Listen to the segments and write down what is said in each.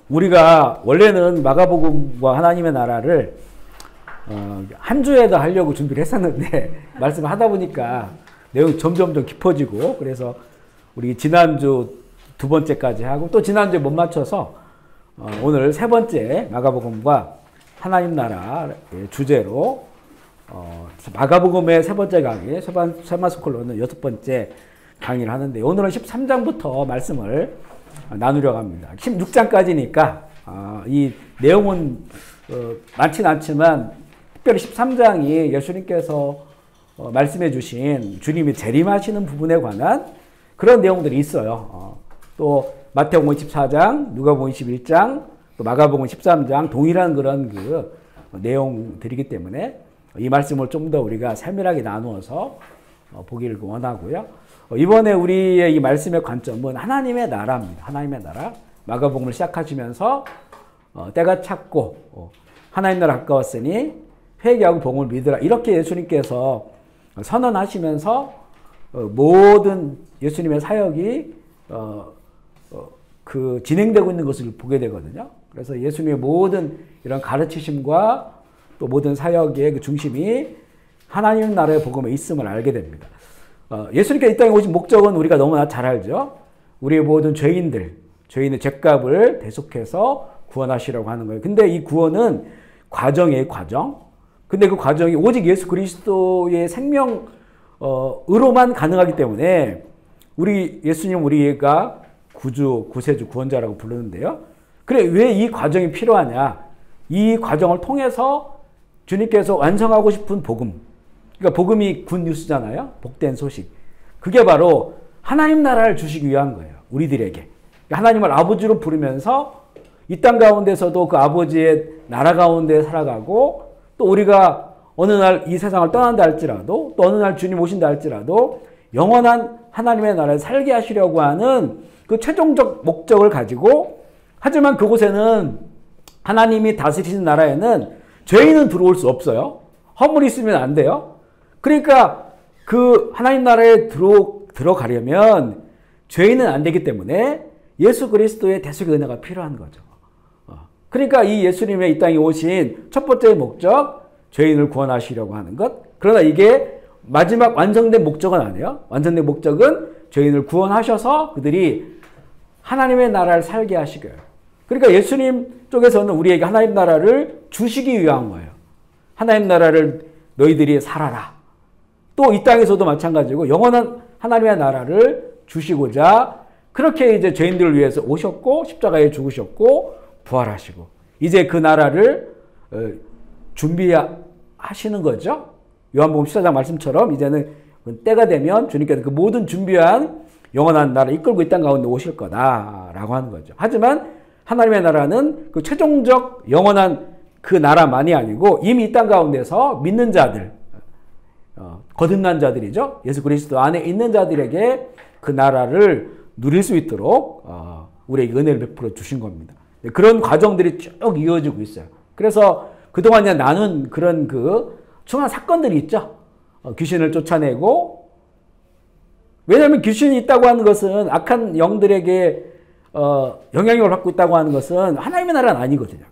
우리가 원래는 마가복음과 하나님의 나라를 한 주에도 하려고 준비를 했었는데 말씀을 하다 보니까 내용이 점점 깊어지고, 그래서 우리 지난주 두 번째까지 하고 또 지난주에 못 맞춰서 오늘 세 번째 마가복음과 하나님 나라의 주제로 마가복음의 세 번째 강의, 세마스콜로는 여섯 번째 강의를 하는데, 오늘은 13장부터 말씀을 나누려고 합니다. 16장까지니까 이 내용은 많진 않지만 특별히 13장이 예수님께서 말씀해 주신 주님이 재림하시는 부분에 관한 그런 내용들이 있어요. 또 마태복음 24장, 누가복음 21장, 또 마가복음 13장 동일한 그런 그 내용들이기 때문에 이 말씀을 좀 더 우리가 세밀하게 나누어서 보기를 원하고요. 이번에 우리의 이 말씀의 관점은 하나님의 나라입니다. 하나님의 나라. 마가복음을 시작하시면서 때가 찼고 하나님 나라 가까웠으니 회개하고 복음을 믿으라, 이렇게 예수님께서 선언하시면서 모든 예수님의 사역이 그 진행되고 있는 것을 보게 되거든요. 그래서 예수님의 모든 이런 가르치심과 또 모든 사역의 그 중심이 하나님 나라의 복음에 있음을 알게 됩니다. 예수님께서 이 땅에 오신 목적은 우리가 너무나 잘 알죠. 우리의 모든 죄인의 죄값을 대속해서 구원하시려고 하는 거예요. 근데 이 구원은 과정이에요, 과정. 근데 그 과정이 오직 예수 그리스도의 생명으로만 가능하기 때문에 예수님 우리가 구주, 구세주, 구원자라고 부르는데요. 그래, 왜 이 과정이 필요하냐? 이 과정을 통해서 주님께서 완성하고 싶은 복음, 그러니까 복음이 굿뉴스잖아요. 복된 소식. 그게 바로 하나님 나라를 주시기 위한 거예요, 우리들에게. 그러니까 하나님을 아버지로 부르면서 이 땅 가운데서도 그 아버지의 나라 가운데 살아가고, 또 우리가 어느 날 이 세상을 떠난다 할지라도, 또 어느 날 주님 오신다 할지라도 영원한 하나님의 나라에 살게 하시려고 하는 그 최종적 목적을 가지고, 하지만 그곳에는 하나님이 다스리시는 나라에는 죄인은 들어올 수 없어요. 허물이 있으면 안 돼요. 그러니까 그 하나님 나라에 들어가려면 죄인은 안 되기 때문에 예수 그리스도의 대속의 은혜가 필요한 거죠. 그러니까 이 예수님의 이 땅에 오신 첫 번째 목적, 죄인을 구원하시려고 하는 것. 그러나 이게 마지막 완성된 목적은 아니에요. 완성된 목적은 죄인을 구원하셔서 그들이 하나님의 나라를 살게 하시고요. 그러니까 예수님 쪽에서는 우리에게 하나님 나라를 주시기 위한 거예요. 하나님 나라를 너희들이 살아라. 또 이 땅에서도 마찬가지고 영원한 하나님의 나라를 주시고자 그렇게 이제 죄인들을 위해서 오셨고, 십자가에 죽으셨고, 부활하시고, 이제 그 나라를 준비하시는 거죠. 요한복음 14장 말씀처럼 이제는 때가 되면 주님께서 그 모든 준비한 영원한 나라를 이끌고 이 땅 가운데 오실 거다라고 하는 거죠. 하지만 하나님의 나라는 그 최종적 영원한 그 나라만이 아니고 이미 이 땅 가운데서 믿는 자들, 거듭난 자들이죠. 예수 그리스도 안에 있는 자들에게 그 나라를 누릴 수 있도록 우리에게 은혜를 베풀어 주신 겁니다. 그런 과정들이 쭉 이어지고 있어요. 그래서 그동안에 나눈 그런 그 중요한 사건들이 있죠. 귀신을 쫓아내고, 왜냐하면 귀신이 있다고 하는 것은 악한 영들에게 영향력을 받고 있다고 하는 것은 하나님의 나라는 아니거든요.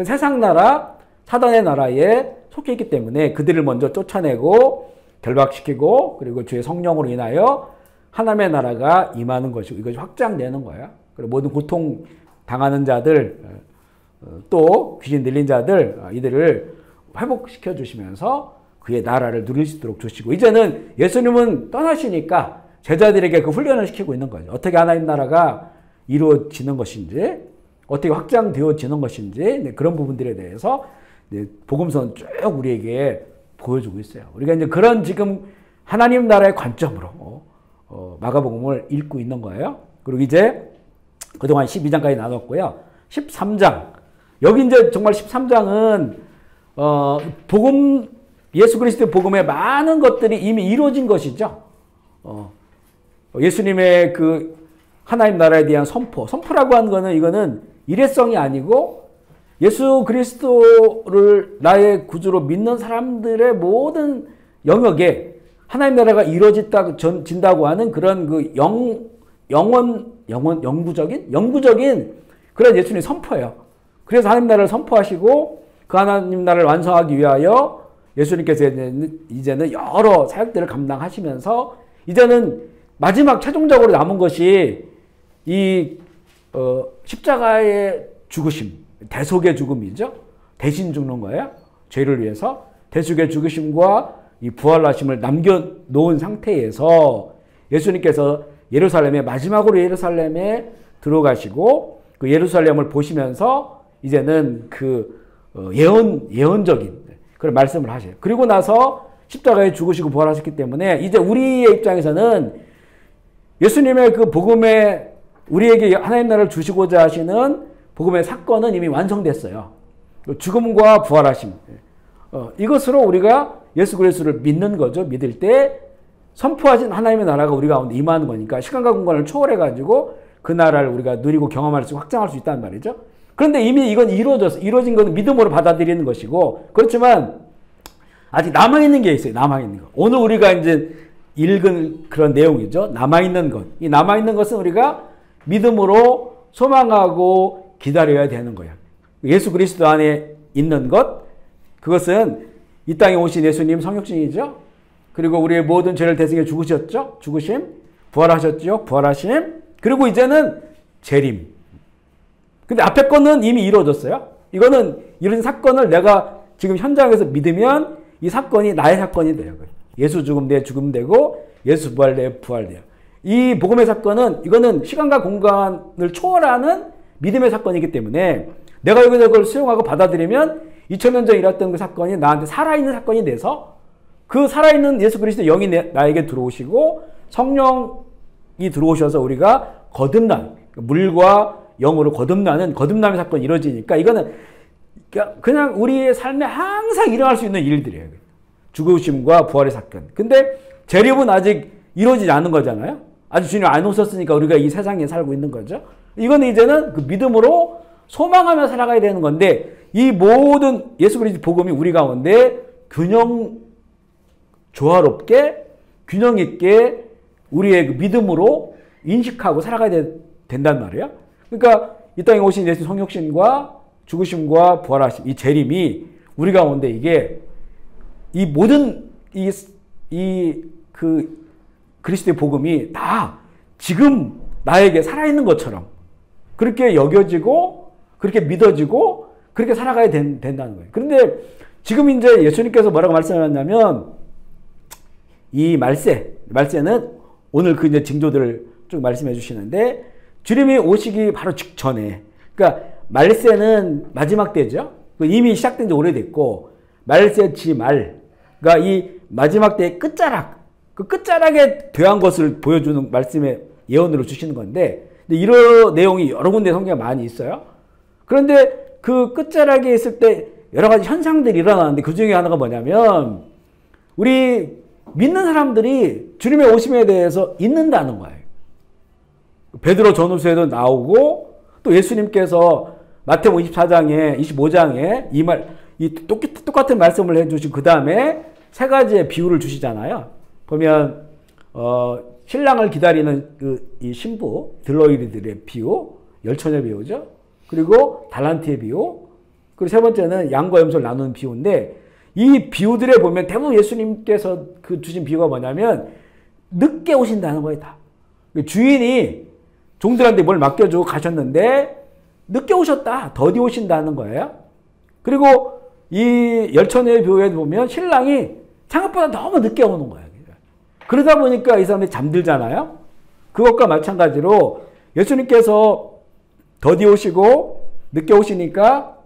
세상 나라, 사단의 나라에 속해 있기 때문에 그들을 먼저 쫓아내고 결박시키고, 그리고 주의 성령으로 인하여 하나님의 나라가 임하는 것이고 이것이 확장되는 거예요. 그리고 모든 고통 당하는 자들, 또 귀신 들린 자들, 이들을 회복시켜 주시면서 그의 나라를 누릴 수 있도록 주시고, 이제는 예수님은 떠나시니까 제자들에게 그 훈련을 시키고 있는 거죠. 어떻게 하나님 나라가 이루어지는 것인지, 어떻게 확장되어지는 것인지, 그런 부분들에 대해서 복음서는 쭉 우리에게 보여주고 있어요. 우리가 이제 그런 지금 하나님 나라의 관점으로 마가복음을 읽고 있는 거예요. 그리고 이제 그동안 12장까지 나눴고요. 13장. 여기 이제 정말 13장은 예수 그리스도의 복음에 많은 것들이 이미 이루어진 것이죠. 예수님의 그 하나님 나라에 대한 선포라고 하는 거는, 이거는 일회성이 아니고 예수 그리스도를 나의 구주로 믿는 사람들의 모든 영역에 하나님 나라가 이루어진다고 하는 그런 그 영구적인 그래서 예수님이 선포해요. 그래서 하나님 나라를 선포하시고 그 하나님 나라를 완성하기 위하여 예수님께서 이제는 여러 사역들을 감당하시면서 이제는 마지막 최종적으로 남은 것이 이 십자가의 죽으심, 대속의 죽음이죠. 대신 죽는 거예요. 죄를 위해서. 대속의 죽으심과 이 부활하심을 남겨놓은 상태에서 예수님께서 예루살렘에 마지막으로 예루살렘에 들어가시고 그 예루살렘을 보시면서 이제는 그 예언적인 그런 말씀을 하셔요. 그리고 나서 십자가에 죽으시고 부활하셨기 때문에 이제 우리의 입장에서는 예수님의 그 복음에 우리에게 하나님 나라를 주시고자 하시는 복음의 사건은 이미 완성됐어요. 죽음과 부활하심. 이것으로 우리가 예수 그리스도를 믿는 거죠. 믿을 때 선포하신 하나님의 나라가 우리 가운데 임하는 거니까 시간과 공간을 초월해가지고 그 나라를 우리가 누리고 경험할 수, 확장할 수 있다는 말이죠. 그런데 이미 이건 이루어진 것은 믿음으로 받아들이는 것이고, 그렇지만 아직 남아있는 게 있어요. 남아있는 것. 오늘 우리가 이제 읽은 그런 내용이죠. 남아있는 것. 이 남아있는 것은 우리가 믿음으로 소망하고 기다려야 되는 거야. 예수 그리스도 안에 있는 것, 그것은 이 땅에 오신 예수님 성육신이죠. 그리고 우리의 모든 죄를 대승해 죽으셨죠. 죽으심, 부활하셨죠. 부활하심. 그리고 이제는 재림. 근데 앞에 거는 이미 이루어졌어요. 이거는 이런 사건을 내가 지금 현장에서 믿으면 이 사건이 나의 사건이 돼요. 예수 죽음 내 죽음 되고 예수 부활 내 부활 돼요. 이 복음의 사건은 이거는 시간과 공간을 초월하는 믿음의 사건이기 때문에 내가 여기서 그걸 수용하고 받아들이면 2000년 전 일어났던 그 사건이 나한테 살아있는 사건이 돼서 그 살아있는 예수 그리스도 영이 나에게 들어오시고 성령이 들어오셔서 우리가 거듭난 물과 영으로 거듭남의 사건이 이루어지니까 이거는 그냥 우리의 삶에 항상 일어날 수 있는 일들이에요. 죽으심과 부활의 사건. 근데 재림은 아직 이루어지지 않은 거잖아요. 아직 주님 안 오셨으니까 우리가 이 세상에 살고 있는 거죠. 이거는 이제는 그 믿음으로 소망하며 살아가야 되는 건데 이 모든 예수 그리스도 복음이 우리 가운데 조화롭게 균형 있게 우리의 그 믿음으로 인식하고 살아가야 된단 말이에요. 그러니까 이 땅에 오신 예수 성육신과 죽으심과 부활하심, 이 재림이 우리 가운데 이게 이 모든 그 그리스도의 복음이 다 지금 나에게 살아있는 것처럼 그렇게 여겨지고 그렇게 믿어지고 그렇게 살아가야 된다는 거예요. 그런데 지금 이제 예수님께서 뭐라고 말씀하셨냐면 이 말세는 오늘 그 이제 징조들을 쭉 말씀해 주시는데 주님이 오시기 바로 직전에, 그러니까 말세는 마지막 때죠. 이미 시작된 지 오래됐고 말세 지말, 그러니까 이 마지막 때의 끝자락, 그 끝자락에 대한 것을 보여주는 말씀의 예언으로 주시는 건데 이런 내용이 여러 군데 성경에 많이 있어요. 그런데 그 끝자락에 있을 때 여러 가지 현상들이 일어나는데 그 중에 하나가 뭐냐면 우리 믿는 사람들이 주님의 오심에 대해서 잊는다는 거예요. 베드로 전후서에도 나오고 또 예수님께서 마태복음 24장에 25장에 이 똑같은 말씀을 해주신 그 다음에 세 가지의 비유를 주시잖아요. 보면 신랑을 기다리는 이 신부 들러리들의 비유, 열처녀 비유죠. 그리고 달란트의 비유, 그리고 세 번째는 양과 염소를 나누는 비유인데 이 비유들에 보면 대부분 예수님께서 그 주신 비유가 뭐냐면 늦게 오신다는 거예요. 다. 주인이 종들한테 뭘 맡겨주고 가셨는데 늦게 오셨다. 더디 오신다는 거예요. 그리고 이 열처녀의 비유에 보면 신랑이 생각보다 너무 늦게 오는 거예요. 그러다 보니까 이 사람들이 잠들잖아요. 그것과 마찬가지로 예수님께서 더디 오시고 늦게 오시니까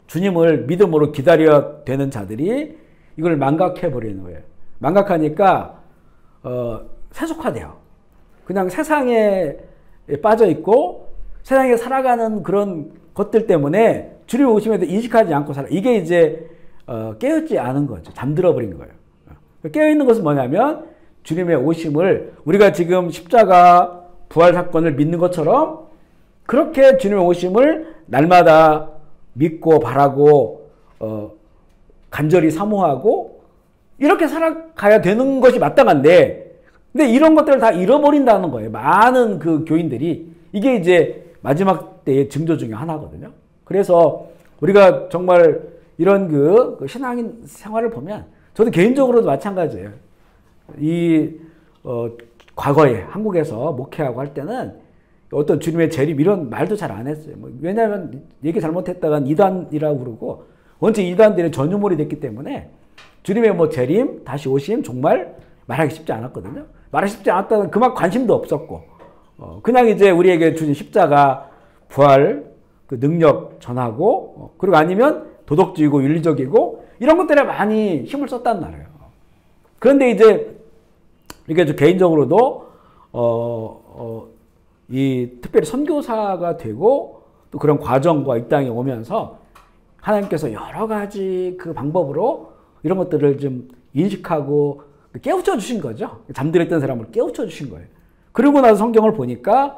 주님을 믿음으로 기다려야 되는 자들이 이걸 망각해버리는 거예요. 망각하니까 세속화돼요. 그냥 세상에 빠져있고 세상에 살아가는 그런 것들 때문에 주님 오심에도 인식하지 않고 살아. 이게 이제 깨어있지 않은 거죠. 잠들어버린 거예요. 깨어있는 것은 뭐냐면 주님의 오심을 우리가 지금 십자가 부활 사건을 믿는 것처럼 그렇게 주님의 오심을 날마다 믿고 바라고 간절히 사모하고 이렇게 살아가야 되는 것이 마땅한데 근데 이런 것들을 다 잃어버린다는 거예요. 많은 그 교인들이. 이게 이제 마지막 때의 징조 중에 하나거든요. 그래서 우리가 정말 이런 그 신앙인 생활을 보면 저도 개인적으로도 마찬가지예요. 과거에 한국에서 목회하고 할 때는 어떤 주님의 재림 이런 말도 잘 안 했어요. 왜냐하면 얘기 잘못했다간 이단이라고 그러고 원체 이단들의 전유물이 됐기 때문에 주님의 재림, 다시 오심 정말 말하기 쉽지 않았거든요. 말하기 쉽지 않았다는 그만 관심도 없었고 그냥 이제 우리에게 주신 십자가, 부활, 그 능력 전하고 그리고 아니면 도덕적이고 윤리적이고 이런 것들에 많이 힘을 썼단 말이에요. 그런데 이제 이게 저 개인적으로도 특별히 선교사가 되고 또 그런 과정과 이 땅에 오면서 하나님께서 여러 가지 그 방법으로 이런 것들을 좀 인식하고 깨우쳐 주신 거죠. 잠들었던 사람을 깨우쳐 주신 거예요. 그리고 나서 성경을 보니까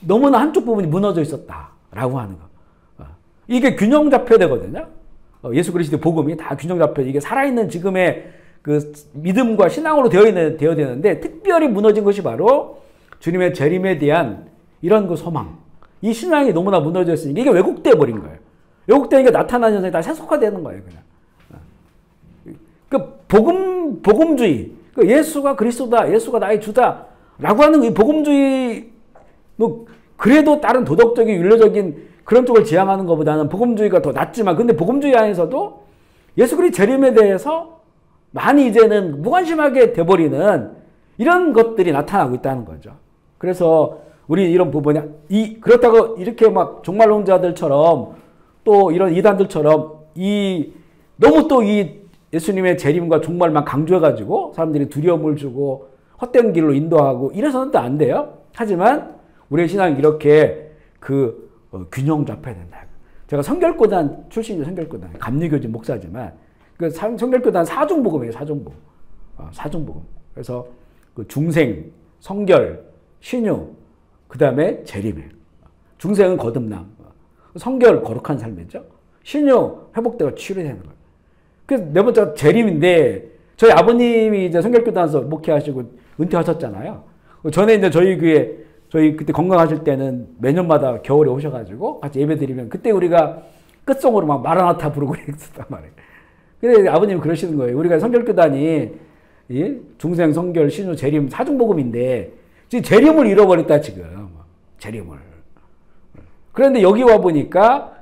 너무나 한쪽 부분이 무너져 있었다라고 하는 거. 이게 균형 잡혀야 되거든요. 예수 그리스도의 복음이 다 균형 잡혀 이게 살아있는 지금의 그 믿음과 신앙으로 되어야 되는데 특별히 무너진 것이 바로 주님의 재림에 대한 이런 그 소망. 이 신앙이 너무나 무너져 있으니까 이게 왜곡돼 버린 거예요. 왜곡되니까 나타나는 현상이 다 세속화되는 거예요, 그냥. 그 복음주의, 그 예수가 그리스도다, 예수가 나의 주다라고 하는 이 복음주의, 그래도 다른 도덕적인 윤리적인 그런 쪽을 지향하는 것보다는 복음주의가 더 낫지만, 근데 복음주의 안에서도 예수 그리스도 재림에 대해서 많이 이제는 무관심하게 돼버리는 이런 것들이 나타나고 있다는 거죠. 그래서 우리 이런 부분이 그렇다고 이렇게 막 종말론자들처럼 또 이런 이단들처럼 너무 또 이 예수님의 재림과 종말만 강조해가지고 사람들이 두려움을 주고 헛된 길로 인도하고 이래서는 또 안 돼요. 하지만 우리의 신앙이 이렇게 균형 잡혀야 된다. 제가 성결교단 출신이죠. 성결교단 감리교진 목사지만 그 성결교단 사중복음이에요. 사중복음. 사중복음. 그래서 그 중생, 성결, 신유, 그 다음에 재림이에요. 중생은 거듭남, 성결 거룩한 삶이죠. 신유 회복되고 치유되는 거예요. 그래서 네 번째가 재림인데 저희 아버님이 이제 성결교단에서 목회하시고 은퇴하셨잖아요. 전에 이제 저희 교회 저희 그때 건강하실 때는 매년마다 겨울에 오셔가지고 같이 예배드리면 그때 우리가 끝송으로 막 마라나타 부르고 그랬었단 말이에요. 근데 아버님이 그러시는 거예요. 우리가 성결교단이 중생, 성결, 신유, 재림 사중복음인데 지금 재림을 잃어버렸다 지금. 재림을. 그런데 여기 와 보니까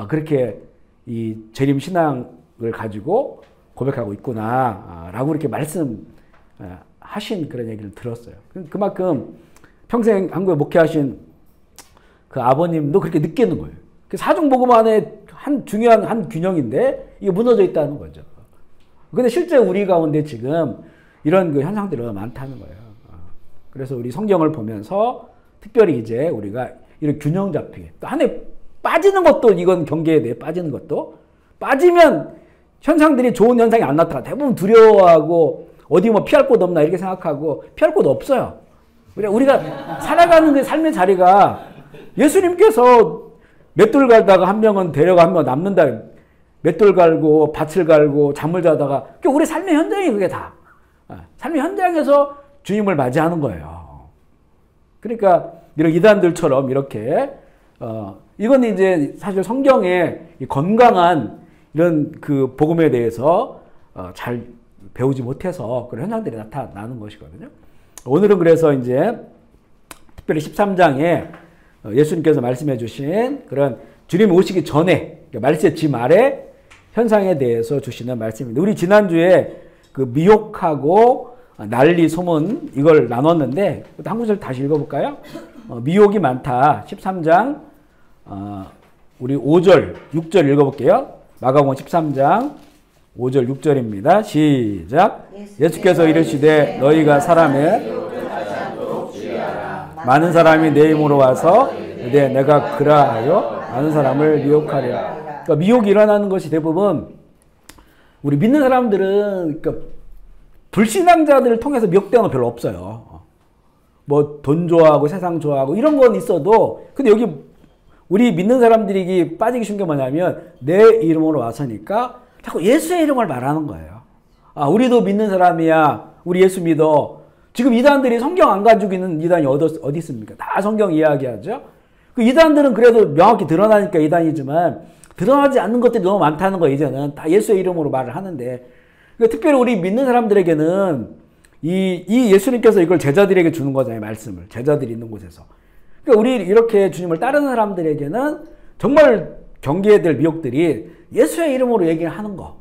그렇게 이 재림 신앙을 가지고 고백하고 있구나 라고 이렇게 말씀하신 그런 얘기를 들었어요. 그만큼 평생 한국에 목회하신 그 아버님도 그렇게 느끼는 거예요. 사중복음 안에 중요한 한 균형인데 이게 무너져 있다는 거죠. 근데 실제 우리 가운데 지금 이런 그 현상들이 많다는 거예요. 그래서 우리 성경을 보면서 특별히 이제 우리가 이런 균형 잡히게 또 안에 빠지는 것도 이건 경계에 대해 빠지는 것도 빠지면 현상들이 좋은 현상이 안 나타나. 대부분 두려워하고 어디 피할 곳 없나 이렇게 생각하고 피할 곳 없어요. 우리가 살아가는 그 삶의 자리가 예수님께서 맷돌 갈다가 한 명은 데려가 한 명 남는다. 맷돌 갈고 밭을 갈고 잠을 자다가 우리 삶의 현장이 그게 다. 삶의 현장에서 주님을 맞이하는 거예요. 그러니까 이런 이단들처럼 이렇게 이건 이제 사실 성경의 건강한 이런 그 복음에 대해서 잘 배우지 못해서 그런 현상들이 나타나는 것이거든요. 오늘은 그래서 이제 특별히 13장에 예수님께서 말씀해 주신 그런 주님 오시기 전에 말세 지 말의 현상에 대해서 주시는 말씀입니다. 우리 지난주에 그 미혹하고 난리 소문 이걸 나눴는데 한 구절 다시 읽어볼까요? 미혹이 많다. 13장 우리 5절 6절 읽어볼게요. 마가복음 13장 5절 6절입니다. 시작. 예수께서 이르시되 너희가 사람의 많은 사람이 내 힘으로 와서 내가 그라하여 많은 사람을 미혹하려. 그러니까 미혹이 일어나는 것이 대부분 우리 믿는 사람들은 그러니까 불신앙자들을 통해서 미혹되는 건 별로 없어요. 돈 좋아하고 세상 좋아하고 이런 건 있어도 근데 여기 우리 믿는 사람들이 빠지기 쉬운 게 뭐냐면 내 이름으로 와서니까 자꾸 예수의 이름을 말하는 거예요. 우리도 믿는 사람이야. 우리 예수 믿어. 지금 이단들이 성경 안 가지고 있는 이단이 어디 있습니까? 다 성경 이야기하죠. 그 이단들은 그래도 명확히 드러나니까 이단이지만 드러나지 않는 것들이 너무 많다는 거 이제는 다 예수의 이름으로 말을 하는데 그러니까 특별히 우리 믿는 사람들에게는 이 예수님께서 이걸 제자들에게 주는 거잖아요. 말씀을. 제자들이 있는 곳에서. 그러니까 우리 이렇게 주님을 따르는 사람들에게는 정말 경계해야 될 미혹들이 예수의 이름으로 얘기를 하는 거.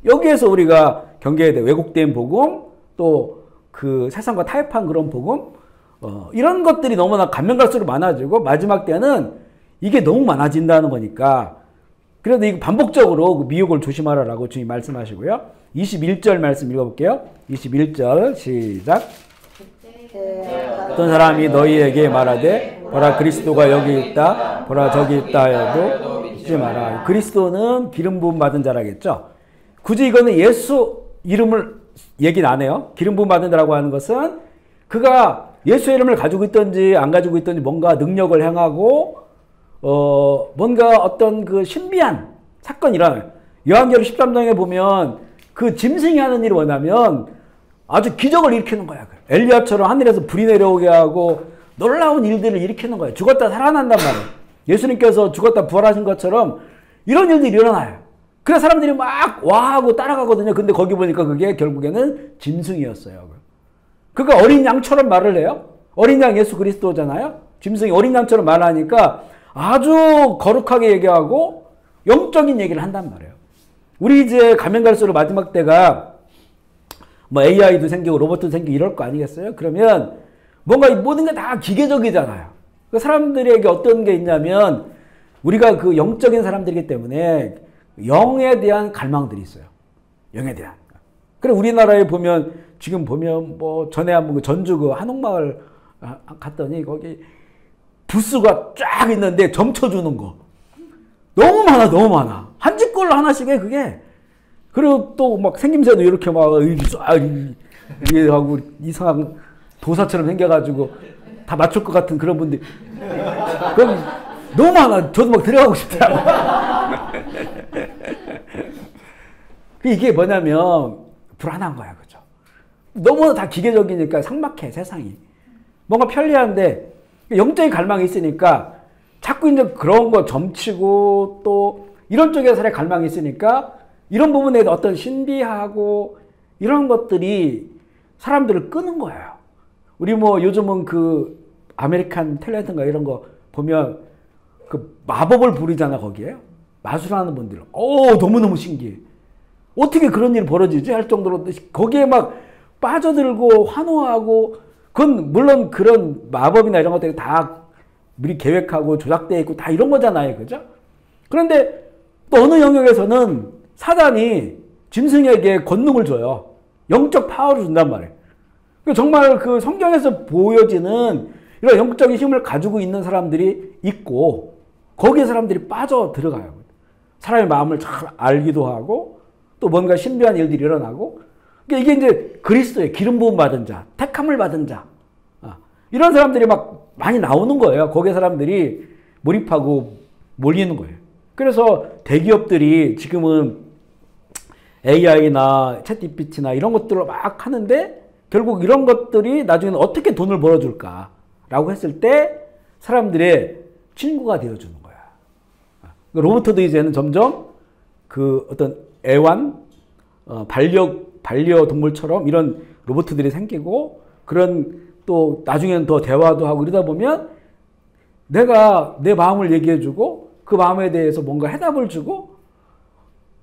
여기에서 우리가 경계해야 돼. 왜곡된 복음, 또 그 세상과 타협한 그런 복음, 이런 것들이 너무나 가면 갈수록 많아지고 마지막 때는 이게 너무 많아진다는 거니까 그래도 이거 반복적으로 미혹을 조심하라라고 주님 말씀하시고요. 21절 말씀 읽어볼게요. 21절 시작. 어떤 사람이 너희에게 말하되 보라 그리스도가 여기 있다 보라 저기 있다 해도 믿지 마라. 그리스도는 기름 부음 받은 자라겠죠. 굳이 이거는 예수 이름을 얘기는 안 해요. 기름 부음 받은 자라고 하는 것은 그가 예수의 이름을 가지고 있든지 안 가지고 있든지 뭔가 능력을 행하고 뭔가 어떤 그 신비한 사건이 일어나요. 요한계시록 13장에 보면 그 짐승이 하는 일이 뭐냐면 아주 기적을 일으키는 거야. 엘리야처럼 하늘에서 불이 내려오게 하고 놀라운 일들을 일으키는 거예요. 죽었다 살아난단 말이에요. 예수님께서 죽었다 부활하신 것처럼 이런 일들이 일어나요. 그래서 사람들이 막 와하고 따라가거든요. 근데 거기 보니까 그게 결국에는 짐승이었어요. 그가 어린 양처럼 말을 해요. 어린 양 예수 그리스도잖아요. 짐승이 어린 양처럼 말하니까 아주 거룩하게 얘기하고 영적인 얘기를 한단 말이에요. 우리 이제 가면 갈수록 마지막 때가 뭐 AI도 생기고 로봇도 생기고 이럴 거 아니겠어요? 그러면 뭔가 모든 게 다 기계적이잖아요. 그 사람들에게 어떤 게 있냐면 우리가 그 영적인 사람들이기 때문에 영에 대한 갈망들이 있어요. 영에 대한. 그래 우리나라에 보면 지금 보면 뭐 전에 한번 그 전주 그 한옥마을 갔더니 거기 부스가 쫙 있는데 점쳐주는 거 너무 많아 너무 많아. 한 집 걸로 하나씩 해 그게. 그리고 또 막 생김새도 이렇게 막 이게 하고 이상한 도사처럼 생겨가지고 다 맞출 것 같은 그런 분들. 그럼 너무 많아. 저도 막 들어가고 싶더라고. 이게 뭐냐면 불안한 거야, 그죠? 너무 다 기계적이니까 삭막해 세상이. 뭔가 편리한데 영적인 갈망이 있으니까 자꾸 이제 그런 거 점치고 또 이런 쪽에서의 갈망이 있으니까 이런 부분에 어떤 신비하고 이런 것들이 사람들을 끄는 거예요. 우리 뭐 요즘은 그 아메리칸 탤런트인가 이런 거 보면 그 마법을 부리잖아 거기에. 마술하는 분들. 너무너무 신기해. 어떻게 그런 일이 벌어지지? 할 정도로 거기에 막 빠져들고 환호하고 그건 물론 그런 마법이나 이런 것들이 다 미리 계획하고 조작되어 있고 다 이런 거잖아요. 그죠? 그런데 또 어느 영역에서는 사단이 짐승에게 권능을 줘요. 영적 파워를 준단 말이에요. 정말 그 성경에서 보여지는 이런 영적인 힘을 가지고 있는 사람들이 있고 거기에 사람들이 빠져 들어가요. 사람의 마음을 잘 알기도 하고 또 뭔가 신비한 일들이 일어나고 이게 이제 그리스도의 기름 부음 받은 자, 택함을 받은 자 이런 사람들이 막 많이 나오는 거예요. 거기에 사람들이 몰입하고 몰리는 거예요. 그래서 대기업들이 지금은 AI나 챗GPT나 이런 것들을 막 하는데 결국 이런 것들이 나중에는 어떻게 돈을 벌어줄까라고 했을 때 사람들의 친구가 되어주는 거야. 로봇도 이제는 점점 그 어떤 애완, 반려동물처럼 이런 로봇들이 생기고 그런 또 나중에는 더 대화도 하고 이러다 보면 내가 내 마음을 얘기해주고 그 마음에 대해서 뭔가 해답을 주고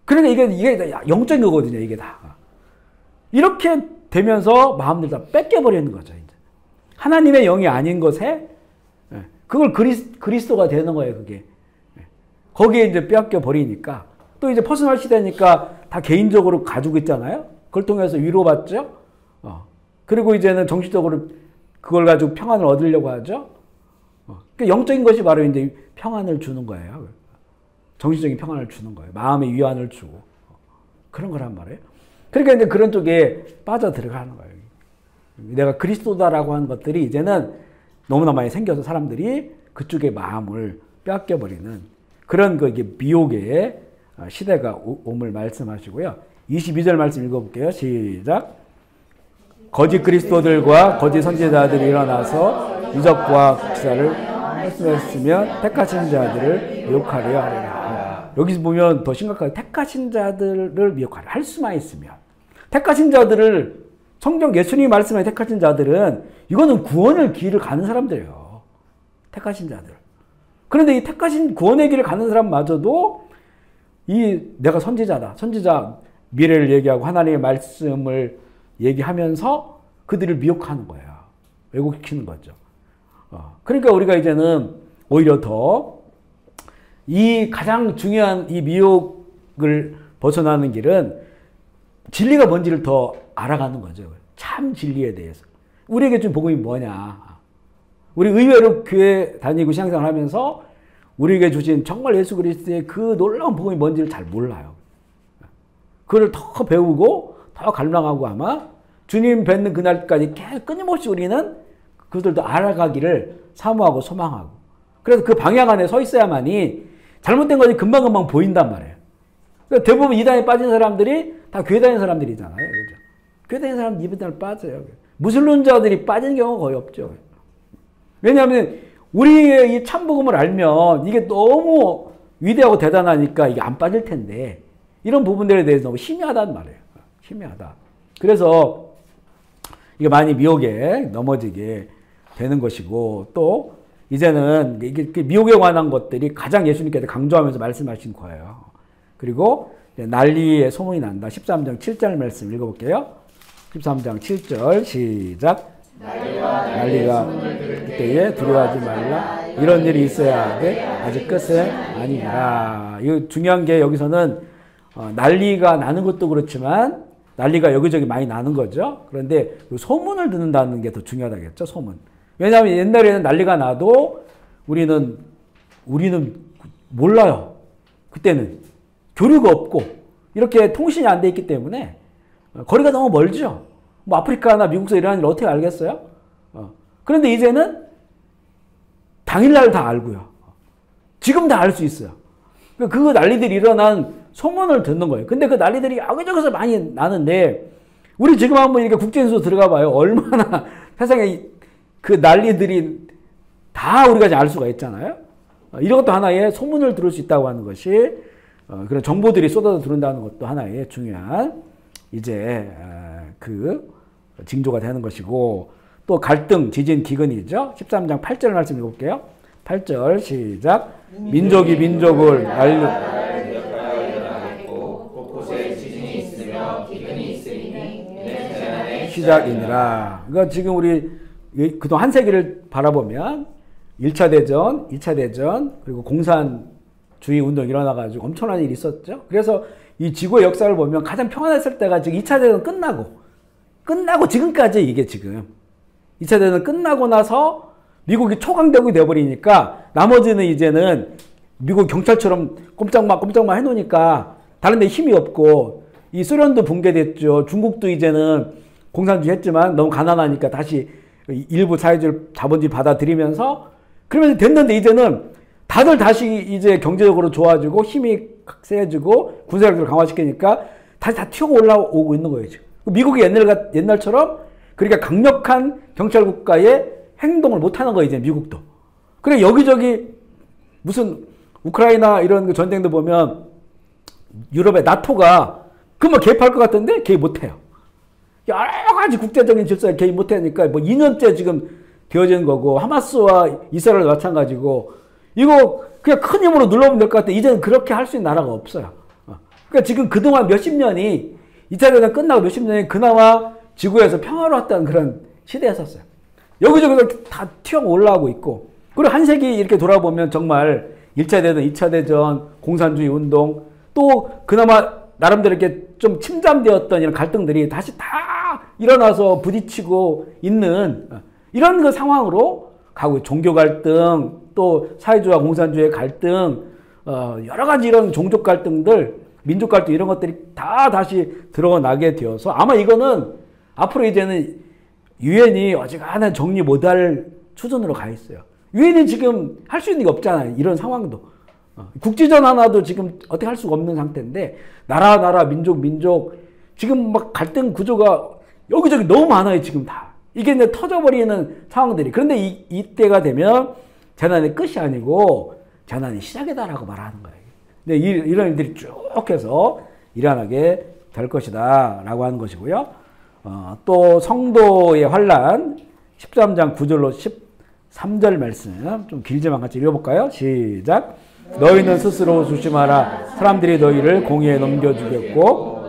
그러니까 이게 영적인 거거든요. 이게 다. 이렇게 되면서 마음들 다 뺏겨버리는 거죠. 이제. 하나님의 영이 아닌 것에 그걸 그리스도가 되는 거예요. 그게. 거기에 이제 뺏겨 버리니까 또 이제 퍼스널 시대니까 다 개인적으로 가지고 있잖아요. 그걸 통해서 위로받죠. 그리고 이제는 정신적으로 그걸 가지고 평안을 얻으려고 하죠. 그러니까 영적인 것이 바로 이제 평안을 주는 거예요. 정신적인 평안을 주는 거예요. 마음의 위안을 주고 그런 거란 말이에요. 그러니까 이제 그런 쪽에 빠져 들어가는 거예요. 내가 그리스도다라고 하는 것들이 이제는 너무나 많이 생겨서 사람들이 그쪽에 마음을 빼앗겨 버리는 그런 그 이게 미혹의 시대가 옴을 말씀하시고요. 22절 말씀 읽어볼게요. 시작. 거짓 그리스도들과 거짓 선지자들이 일어나서 이적과 기사를 말씀하셨으면 택하신 자들을 미혹하려 하리라. 여기서 보면 더 심각하게 택하신 자들을 미혹하려 할 수만 있으면. 택하신 자들을 성경 예수님이 말씀하신 택하신 자들은 이거는 구원의 길을 가는 사람들이에요. 택하신 자들. 그런데 이 택하신 구원의 길을 가는 사람마저도 이 내가 선지자다. 선지자 미래를 얘기하고 하나님의 말씀을 얘기하면서 그들을 미혹하는 거예요. 왜곡시키는 거죠. 그러니까 우리가 이제는 오히려 더 이 가장 중요한 이 미혹을 벗어나는 길은 진리가 뭔지를 더 알아가는 거죠. 참 진리에 대해서. 우리에게 준 복음이 뭐냐. 우리 의외로 교회 다니고 신앙생활 하면서 우리에게 주신 정말 예수 그리스도의 그 놀라운 복음이 뭔지를 잘 몰라요. 그걸 더 배우고 더 갈망하고 아마 주님 뵙는 그날까지 계속 끊임없이 우리는 그들도 알아가기를 사모하고 소망하고. 그래서 그 방향 안에 서 있어야만이 잘못된 것이 금방금방 보인단 말이에요. 그러니까 대부분 이단에 빠진 사람들이 다 교회 다니는 사람들이잖아요. 그죠? 교회 다니는 사람들 이단에 빠져요. 무슬림자들이 빠지는 경우가 거의 없죠. 왜냐하면 우리의 이 참복음을 알면 이게 너무 위대하고 대단하니까 이게 안 빠질 텐데 이런 부분들에 대해서 너무 희미하단 말이에요. 희미하다. 그래서 이게 많이 미혹에 넘어지게 되는 것이고 또 이제는 이게 미혹에 관한 것들이 가장 예수님께서 강조하면서 말씀하신 거예요. 그리고 난리의 소문이 난다. 13장 7절 말씀 읽어볼게요. 13장 7절 시작. 난리가 그때에 두려워하지 말라. 이런 일이 있어야 돼. 아직 끝은 아니라. 이거 중요한 게 여기서는 난리가 나는 것도 그렇지만 난리가 여기저기 많이 나는 거죠. 그런데 소문을 듣는다는 게 더 중요하다겠죠. 소문. 왜냐하면 옛날에는 난리가 나도 우리는 몰라요. 그때는 교류가 없고 이렇게 통신이 안 돼 있기 때문에 거리가 너무 멀죠. 뭐 아프리카나 미국에서 일어나는 일 어떻게 알겠어요? 그런데 이제는 당일날 다 알고요. 지금 다 알 수 있어요. 그 난리들이 일어난 소문을 듣는 거예요. 근데 그 난리들이 여기저기서 많이 나는데 우리 지금 한번 이렇게 국제뉴스 들어가 봐요. 얼마나 세상에 그 난리들이 다 우리가 알 수가 있잖아요. 이런 것도 하나의 소문을 들을 수 있다고 하는 것이 그런 정보들이 쏟아져 들어온다는 것도 하나의 중요한 이제 그 징조가 되는 것이고 또 갈등, 지진, 기근이죠. 13장 8절 말씀 읽어볼게요. 8절 시작. 민족이 민족을 시작이니라. 그러니까 지금 우리 그동안 한 세기를 바라보면 1차 대전, 2차 대전, 그리고 공산주의 운동이 일어나가지고 엄청난 일이 있었죠. 그래서 이 지구의 역사를 보면 가장 평안했을 때가 지금 2차 대전 끝나고 지금까지 이게 지금 2차 대전 끝나고 나서 미국이 초강대국이 되어버리니까 나머지는 이제는 미국 경찰처럼 꼼짝마 해놓으니까 다른 데 힘이 없고 이 소련도 붕괴됐죠. 중국도 이제는 공산주의 했지만 너무 가난하니까 다시 일부 사회주의 자본주의 받아들이면서 그러면서 됐는데 이제는 다들 다시 이제 경제적으로 좋아지고 힘이 세지고 군사력을 강화시키니까 다시 다 튀어 올라오고 있는 거예요. 지금. 미국이 옛날처럼 그러니까 강력한 경찰 국가의 행동을 못하는 거예요. 이제 미국도. 그래 여기저기 무슨 우크라이나 이런 전쟁도 보면 유럽의 나토가 그만 개입할 것 같은데 개입 못해요. 여러 가지 국제적인 질서에 개입 못하니까 뭐 2년째 지금 되어진 거고 하마스와 이스라엘 마찬가지고 이거 그냥 큰 힘으로 눌러보면 될 것 같아. 이제는 그렇게 할 수 있는 나라가 없어요. 그러니까 지금 그동안 몇십 년이 2차 대전 끝나고 몇십 년이 그나마 지구에서 평화로웠다는 그런 시대였었어요. 여기저기서 다 튀어 올라오고 있고 그리고 한 세기 이렇게 돌아보면 정말 1차 대전, 2차 대전, 공산주의 운동 또 그나마 나름대로 이렇게 좀 침잠되었던 이런 갈등들이 다시 다 일어나서 부딪히고 있는 이런 그 상황으로 가고 종교 갈등 또 사회주의와 공산주의의 갈등 여러 가지 이런 종족 갈등들 민족 갈등 이런 것들이 다 다시 드러나게 되어서 아마 이거는 앞으로 이제는 유엔이 어지간한 정리 못할 수준으로 가 있어요. 유엔이 지금 할 수 있는 게 없잖아요. 이런 상황도. 국지전 하나도 지금 어떻게 할 수가 없는 상태인데 나라 민족 지금 막 갈등 구조가 여기저기 너무 많아요. 지금 다. 이게 이제 터져버리는 상황들이. 그런데 이때가 되면 재난의 끝이 아니고 재난의 시작이다라고 말하는 거예요. 근데 이런 일들이 쭉 해서 일어나게 될 것이다 라고 하는 것이고요. 또 성도의 환란 13장 9절로 13절 말씀 좀 길지만 같이 읽어볼까요? 시작. 너희는 스스로 조심하라. 사람들이 너희를 공의에 넘겨주겠고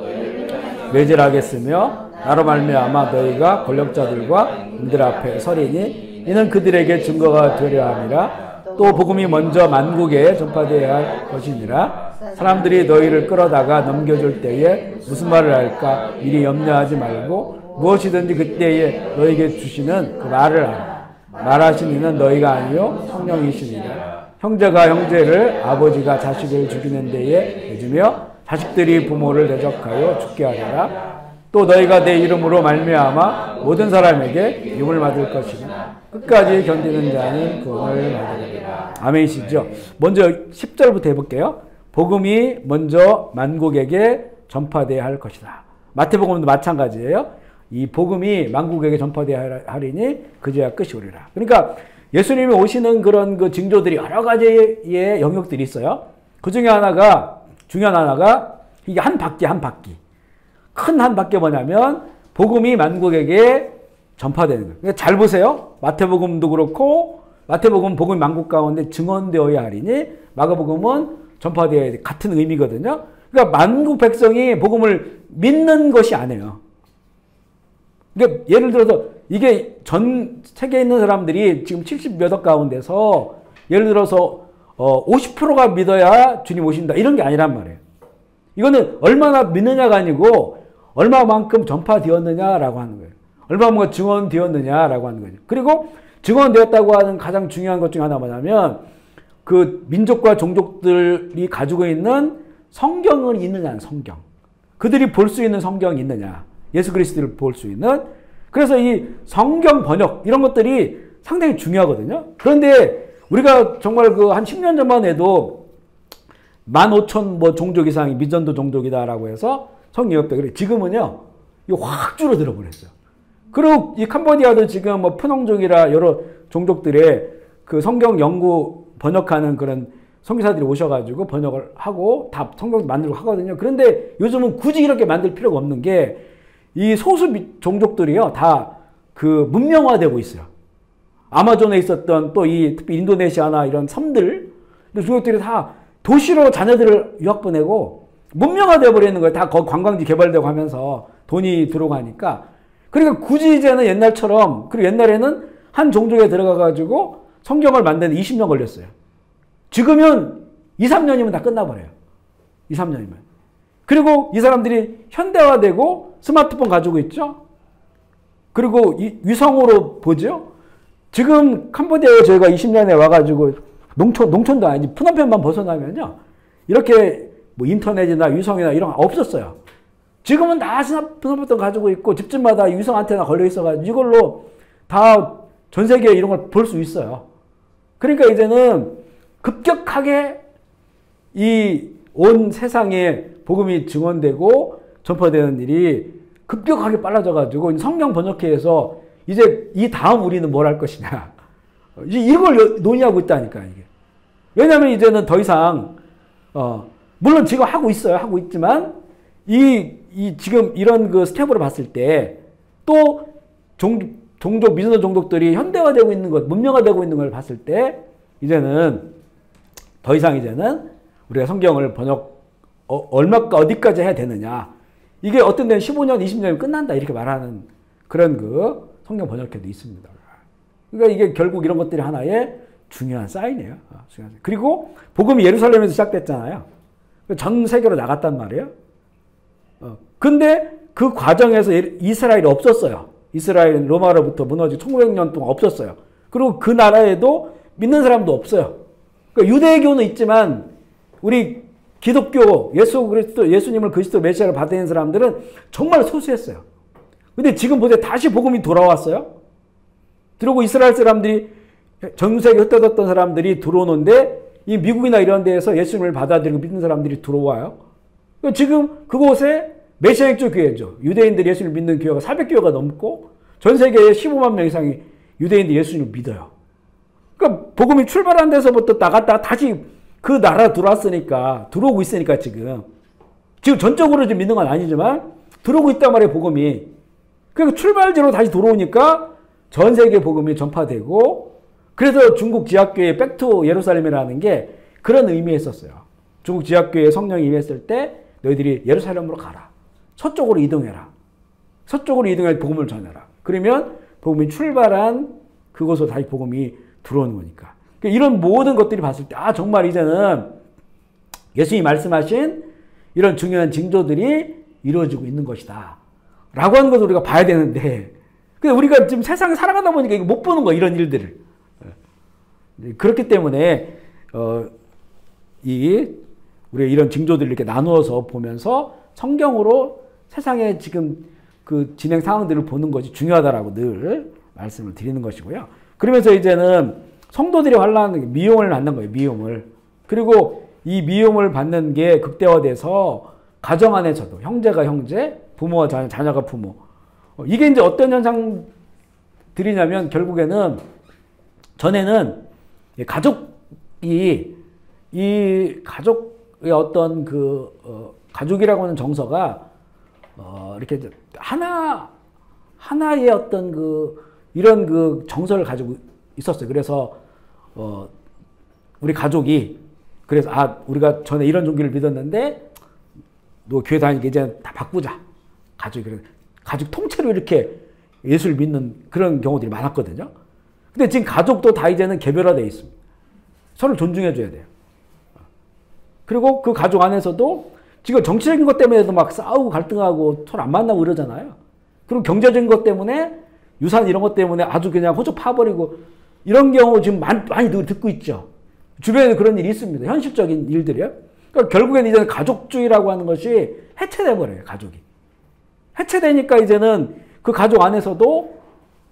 매질하겠으며 나로 말미암아 너희가 권력자들과 인들 앞에 서리니 이는 그들에게 증거가 되려 함이라. 또 복음이 먼저 만국에 전파되어야 할 것이니라. 사람들이 너희를 끌어다가 넘겨줄 때에 무슨 말을 할까 미리 염려하지 말고 무엇이든지 그때에 너희에게 주시는 그 말을 하라. 말하신 이는 너희가 아니요 성령이시니라. 형제가 형제를 아버지가 자식을 죽이는 데에 내주며 자식들이 부모를 대적하여 죽게 하리라. 또 너희가 내 이름으로 말미암아 모든 사람에게 미움을 받을 것이나 끝까지 견디는 자는 구원을 받으리라. 아멘이시죠? 먼저 10절부터 해볼게요. 복음이 먼저 만국에게 전파되어야 할 것이다. 마태복음도 마찬가지예요. 이 복음이 만국에게 전파되어야 하리니 그제야 끝이 오리라. 그러니까 예수님이 오시는 그런 그 징조들이 여러 가지의 영역들이 있어요. 그 중에 하나가, 중요한 하나가 이게 한 바퀴. 큰 한 바퀴 뭐냐면 복음이 만국에게 전파되는 거예요. 그러니까 잘 보세요. 마태복음도 그렇고 마태복음은 복음이 만국 가운데 증언되어야 하리니 마가복음은 전파되어야 돼. 같은 의미거든요. 그러니까 만국 백성이 복음을 믿는 것이 아니에요. 그러니까 예를 들어서 이게 전 세계에 있는 사람들이 지금 70몇 억 가운데서 예를 들어서 50%가 믿어야 주님 오신다 이런 게 아니란 말이에요. 이거는 얼마나 믿느냐가 아니고 얼마만큼 전파되었느냐라고 하는 거예요. 얼마만큼 증언되었느냐라고 하는 거죠. 그리고 증언되었다고 하는 가장 중요한 것 중에 하나 뭐냐면 그 민족과 종족들이 가지고 있는 성경은 있느냐는 성경. 그들이 볼 수 있는 성경이 있느냐. 예수 그리스도를 볼 수 있는. 그래서 이 성경 번역 이런 것들이 상당히 중요하거든요. 그런데 우리가 정말 그 한 10년 전만 해도 15,000 뭐 종족 이상이 미전도 종족이다라고 해서 성경협회. 그래 지금은요 이거 확 줄어들어 버렸어요. 그리고 이 캄보디아도 지금 뭐 푸농족이라 여러 종족들의 그 성경 연구 번역하는 그런 선교사들이 오셔가지고 번역을 하고 다 성경 만들고 하거든요. 그런데 요즘은 굳이 이렇게 만들 필요가 없는 게 이 소수 종족들이요 다 그 문명화되고 있어요. 아마존에 있었던 또 이 특히 인도네시아나 이런 섬들 종족들이 다 도시로 자녀들을 유학 보내고 문명화되어 버리는 거예요. 다 관광지 개발되고 하면서 돈이 들어오고 하니까. 그러니까 굳이 이제는 옛날처럼, 그리고 옛날에는 한 종족에 들어가가지고 성경을 만드는 20년 걸렸어요. 지금은 2, 3년이면 다 끝나버려요. 2, 3년이면. 그리고 이 사람들이 현대화되고 스마트폰 가지고 있죠. 그리고 위성으로 보죠. 지금 캄보디아에 저희가 20년에 와가지고 농촌도 아니지 푸놈펜만 벗어나면요. 이렇게 뭐 인터넷이나 위성이나 이런 거 없었어요. 지금은 다 스마트폰 가지고 있고 집집마다 위성 안테나 걸려 있어가지고 이걸로 다 전 세계에 이런 걸 볼 수 있어요. 그러니까 이제는 급격하게 이 온 세상에 복음이 증언되고 전파되는 일이 급격하게 빨라져가지고 성경 번역회에서 이제 이 다음 우리는 뭘 할 것이냐. 이걸 논의하고 있다니까, 이게. 왜냐하면 이제는 더 이상, 물론 지금 하고 있어요. 하고 있지만, 지금 이런 그 스텝으로 봤을 때, 또 종족, 미전도 종족들이 현대화되고 있는 것, 문명화되고 있는 걸 봤을 때, 이제는, 더 이상 이제는 우리가 성경을 번역, 어디까지 해야 되느냐. 이게 어떤 데는 15년, 20년이면 끝난다. 이렇게 말하는 그런 그 성경 번역회도 있습니다. 그러니까 이게 결국 이런 것들이 하나의 중요한 사인이에요. 그리고 복음이 예루살렘에서 시작됐잖아요. 전 세계로 나갔단 말이에요. 근데 그 과정에서 이스라엘이 없었어요. 이스라엘은 로마로부터 무너지고 1900년 동안 없었어요. 그리고 그 나라에도 믿는 사람도 없어요. 그러니까 유대교는 있지만 우리 기독교, 예수님을 그리스도 메시아를 받은 사람들은 정말 소수했어요. 근데 지금 보세요. 다시 복음이 돌아왔어요. 그리고 이스라엘 사람들이 전 세계에 흩어졌던 사람들이 들어오는데 이 미국이나 이런 데에서 예수님을 받아들이고 믿는 사람들이 들어와요. 지금 그곳에 메시아인적 교회죠. 유대인들이 예수님을 믿는 교회가 400교회가 넘고 전 세계에 15만 명 이상이 유대인들이 예수님을 믿어요. 그러니까 복음이 출발한 데서부터 나갔다가 다시 그 나라 들어왔으니까, 들어오고 있으니까 지금 전적으로 지금 믿는 건 아니지만 들어오고 있단 말이에요, 복음이. 그러니까 출발지로 다시 들어오니까 전 세계 복음이 전파되고, 그래서 중국 지하교회 백투 예루살렘이라는 게 그런 의미였었어요. 중국 지하교회 성령이 임했을 때 너희들이 예루살렘으로 가라. 서쪽으로 이동해라. 서쪽으로 이동해 복음을 전해라. 그러면 복음이 출발한 그곳으로 다시 복음이 들어오는 거니까. 그러니까 이런 모든 것들이 봤을 때, 아, 정말 이제는 예수님이 말씀하신 이런 중요한 징조들이 이루어지고 있는 것이다. 라고 하는 것을 우리가 봐야 되는데, 근데 우리가 지금 세상에 살아가다 보니까 이거 못 보는 거야, 이런 일들을. 그렇기 때문에, 우리가 이런 징조들을 이렇게 나누어서 보면서 성경으로 세상에 지금 그 진행 상황들을 보는 것이 중요하다라고 늘 말씀을 드리는 것이고요. 그러면서 이제는 성도들이 환란하는 미움을 받는 거예요, 미움을. 그리고 이 미움을 받는 게 극대화돼서 가정 안에서도 형제가 형제, 부모와 자녀, 자녀가 부모. 이게 이제 어떤 현상들이냐면 결국에는 전에는 가족이 이 가족의 어떤 가족이라고 하는 정서가 이렇게 하나의 어떤 이런 정서를 가지고 있었어요. 그래서 우리 가족이 그래서 우리가 전에 이런 종교를 믿었는데 너 교회 다니니까 이제 다 바꾸자. 가족 통째로 이렇게 예수를 믿는 그런 경우들이 많았거든요. 근데 지금 가족도 다 이제는 개별화되어 있습니다. 서로 존중해 줘야 돼요. 그리고 그 가족 안에서도 지금 정치적인 것 때문에도 막 싸우고 갈등하고 서로 안 만나고 이러잖아요. 그리고 경제적인 것 때문에 유산 이런 것 때문에 아주 그냥 호적 파버리고 이런 경우 지금 많이 듣고 있죠. 주변에 그런 일이 있습니다. 현실적인 일들이요. 그러니까 결국엔 이제는 가족주의라고 하는 것이 해체돼 버려요. 가족이. 해체되니까 이제는 그 가족 안에서도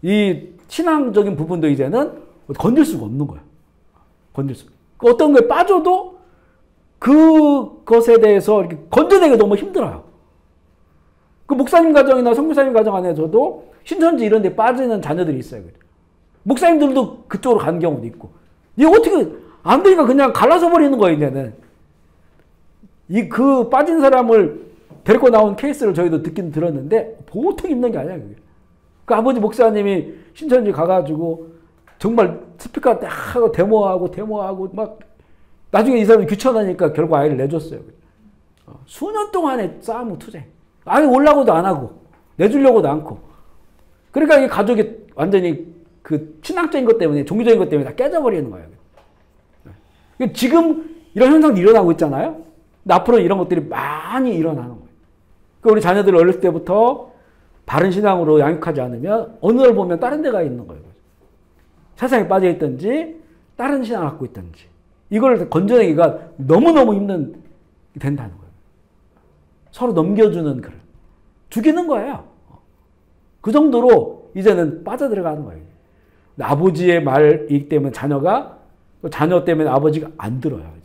이 신앙적인 부분도 이제는 건들 수가 없는 거예요. 건들 수. 어떤 거에 빠져도 그것에 대해서 이렇게 건져내기가 너무 힘들어요. 그 목사님 가정이나 선교사님 가정 안에서도 신천지 이런 데 빠지는 자녀들이 있어요. 목사님들도 그쪽으로 가는 경우도 있고. 이거 어떻게 안 되니까 그냥 갈라서 버리는 거예요, 이제는. 빠진 사람을 데리고 나온 케이스를 저희도 듣긴 들었는데 보통 있는 게 아니야, 그게. 그 아버지 목사님이 신천지 가가지고 정말 스피커 딱 하고 데모하고 막 나중에 이 사람이 귀찮으니까 결국 아이를 내줬어요. 수년 동안의 싸움 투쟁. 아예 올라고도 안 하고 내주려고도 않고. 그러니까 이 가족이 완전히 그 신앙적인 것 때문에 종교적인 것 때문에 다 깨져버리는 거예요. 지금 이런 현상이 일어나고 있잖아요. 근데 앞으로 이런 것들이 많이 일어나는 거예요. 그러니까 우리 자녀들 어렸을 때부터 바른 신앙으로 양육하지 않으면 어느 날 보면 다른 데가 있는 거예요. 세상에 빠져 있든지 다른 신앙을 갖고 있든지 이걸 건져내기가 너무너무 힘든 된다는 거예요. 서로 넘겨주는 그런 죽이는 거예요. 그 정도로 이제는 빠져들어가는 거예요. 아버지의 말이기 때문에 자녀 때문에 아버지가 안 들어요.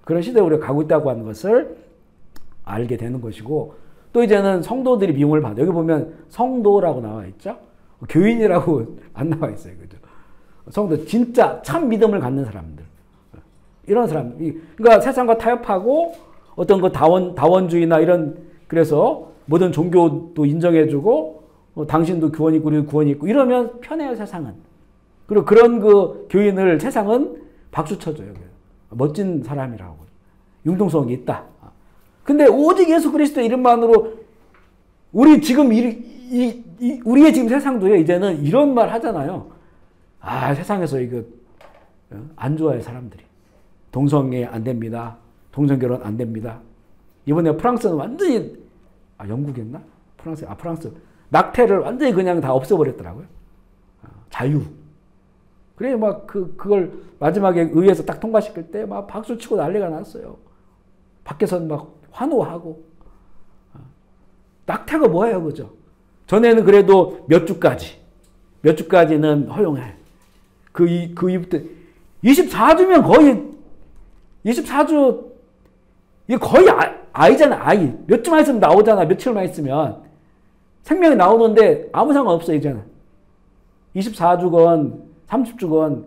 그런 시대에 우리가 가고 있다고 하는 것을 알게 되는 것이고, 또 이제는 성도들이 미움을 받아요. 여기 보면 성도라고 나와 있죠. 교인이라고 안 나와 있어요. 그죠? 성도, 진짜 참 믿음을 갖는 사람들. 이런 사람. 그러니까 세상과 타협하고 어떤 다원주의나 이런, 그래서 모든 종교도 인정해주고 당신도 구원이 있고 우리도 구원이 있고 이러면 편해요, 세상은. 그리고 그런 교인을 세상은 박수 쳐줘요. 멋진 사람이라고. 융통성이 있다. 근데 오직 예수 그리스도의 이름만으로 우리의 지금 세상도요, 이제는 이런 말 하잖아요. 세상에서 이거 안 좋아해, 사람들이. 동성애 안 됩니다. 동성결혼 안 됩니다. 이번에 프랑스는 완전히, 영국이었나? 프랑스. 낙태를 완전히 그냥 다 없애버렸더라고요. 자유. 그래, 그걸 마지막에 의회에서 딱 통과시킬 때 막 박수 치고 난리가 났어요. 밖에서는 막 환호하고. 낙태가 뭐예요, 그죠? 전에는 그래도 몇 주까지는 허용해. 그 이후부터 24주면 거의 24주 이게 거의 아이잖아, 아이. 몇 주만 있으면 나오잖아, 며칠만 있으면. 생명이 나오는데 아무 상관없어, 이제는. 24주건 30주건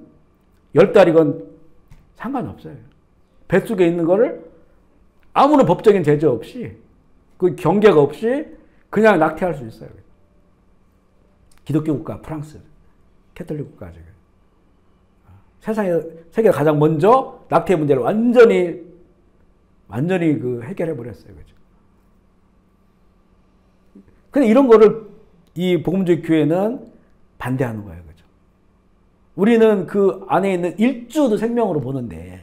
10달이건 상관없어요. 뱃속에 있는 거를 아무런 법적인 제재 없이, 그 경계가 없이 그냥 낙태할 수 있어요. 기독교 국가 프랑스, 캐톨릭 국가 지금 세계 가장 먼저 낙태 문제를 완전히 그 해결해 버렸어요. 그죠? 근데 이런 거를 이 복음주의 교회는 반대하는 거예요. 그죠? 우리는 그 안에 있는 일주도 생명으로 보는데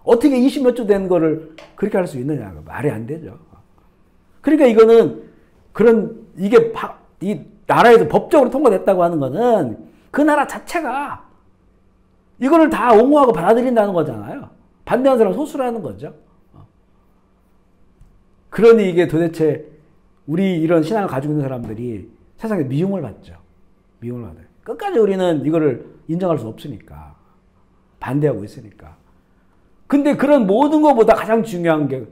어떻게 20몇 주 된 거를 그렇게 할 수 있느냐. 말이 안 되죠. 그러니까 이거는 이게 이 나라에서 법적으로 통과됐다고 하는 거는 그 나라 자체가 이거를 다 옹호하고 받아들인다는 거잖아요. 반대하는 사람은 소수라는 거죠. 그러니 이게 도대체 우리 이런 신앙을 가지고 있는 사람들이 세상에 미움을 받죠. 미움을 받아요. 끝까지 우리는 이거를 인정할 수 없으니까. 반대하고 있으니까. 근데 그런 모든 것보다 가장 중요한 게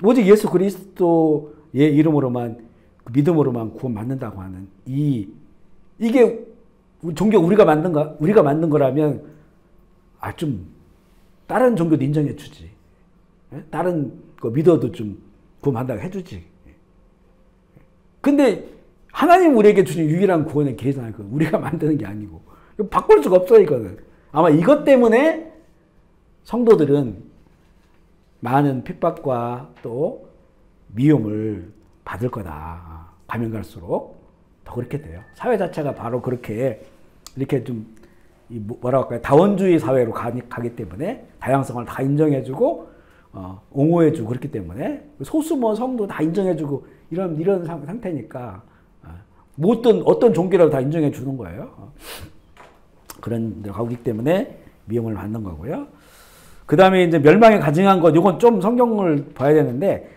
오직 예수 그리스도의 이름으로만, 믿음으로만 구원 받는다고 하는 이게 종교 우리가 만든 거라면 좀 다른 종교도 인정해 주지. 다른 거 믿어도 좀 구원 받는다고 해 주지. 근데 하나님 우리에게 주신 유일한 구원의 길이잖아요. 우리가 만드는 게 아니고. 바꿀 수가 없어요, 이거는. 아마 이것 때문에 성도들은 많은 핍박과 또 미움을 받을 거다. 가면 갈수록 더 그렇게 돼요. 사회 자체가 바로 이렇게 좀 뭐라고 할까요? 다원주의 사회로 가기 때문에 다양성을 다 인정해주고 옹호해주고 그렇기 때문에 소수 성도 다 인정해주고 이런 상태니까 어떤 종교라도 다 인정해주는 거예요. 그런 데 가기 때문에 미움을 받는 거고요. 그 다음에 이제 멸망에 가증한 것, 이건 좀 성경을 봐야 되는데,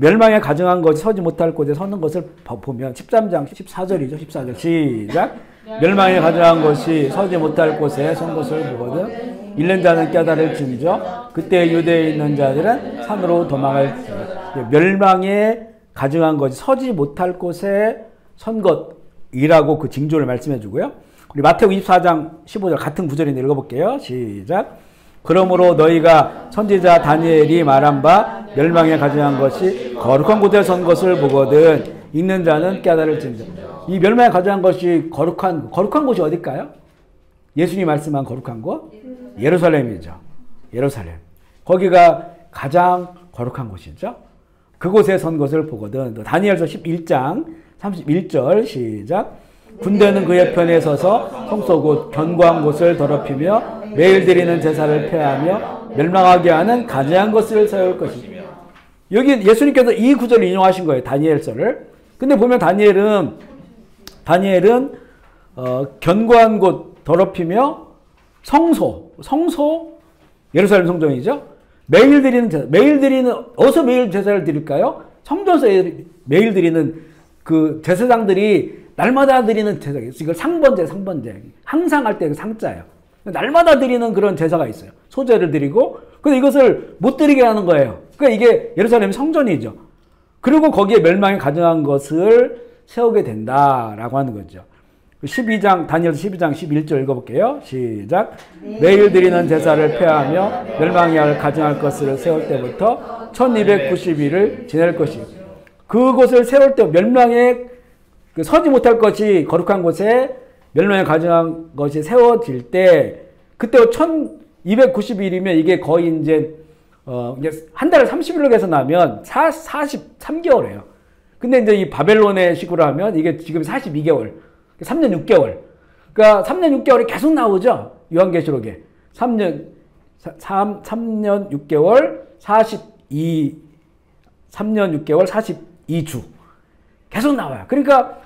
멸망에 가증한 것이 서지 못할 곳에 서는 것을 보면 13장 14절이죠. 14절 시작. 멸망에 가증한 것이 서지 못할 곳에 선 것을 보거든 잃는 자는 깨달을진저 그때 유대에 있는 자들은 산으로 도망할. 멸망에 가증한 것이 서지 못할 곳에 선 것이라고 그 징조를 말씀해 주고요. 우리 마태복음 24장 15절 같은 구절인데 읽어볼게요. 시작. 그러므로 너희가 선지자 다니엘이 말한 바 멸망에 가증한 것이 거룩한 곳에 선 것을 보거든 읽는 자는 깨달을진저. 이 멸망에 가증한 것이 거룩한 곳이 어딜까요? 예수님이 말씀한 거룩한 곳? 예루살렘이죠. 예루살렘. 거기가 가장 거룩한 곳이죠. 그곳에 선 것을 보거든. 다니엘서 11장 31절 시작. 군대는 그의 편에 서서 성소 곧 견고한 곳을 더럽히며 매일 드리는 제사를 폐하며 멸망하게 하는 가증한 것을 세울 것이며. 여기 예수님께서 이 구절을 인용하신 거예요. 다니엘서를. 근데 보면 다니엘은 견고한 곳 더럽히며 성소 예루살렘 성전이죠. 매일 드리는 어디서 매일 제사를 드릴까요? 성전에서 매일 드리는 그 제사장들이 날마다 드리는 제사가 있어요. 이걸 상번제. 항상 할 때 상자예요. 날마다 드리는 그런 제사가 있어요. 소제를 드리고, 근데 이것을 못 드리게 하는 거예요. 그러니까 이게 예루살렘 성전이죠. 그리고 거기에 멸망에 가증한 것을 세우게 된다라고 하는 거죠. 12장, 다니엘서 12장 11절 읽어볼게요. 시작. 매일 드리는 제사를 폐하며 멸망에 가증할 것을 세울 때부터 1290일을 지낼 것이요. 그곳을 세울 때 멸망에 서지 못할 것이 거룩한 곳에 멸망에 가증한 것이 세워질 때 그때 1290일이면 이게 거의 이제 한 달을 30일로 계산하면 43개월이에요. 근데 이제 이 바벨론의 식으로 하면 이게 지금 42개월. 3년 6개월. 그러니까 3년 6개월이 계속 나오죠. 요한계시록에. 3년 6개월 3년 6개월 42주. 계속 나와요. 그러니까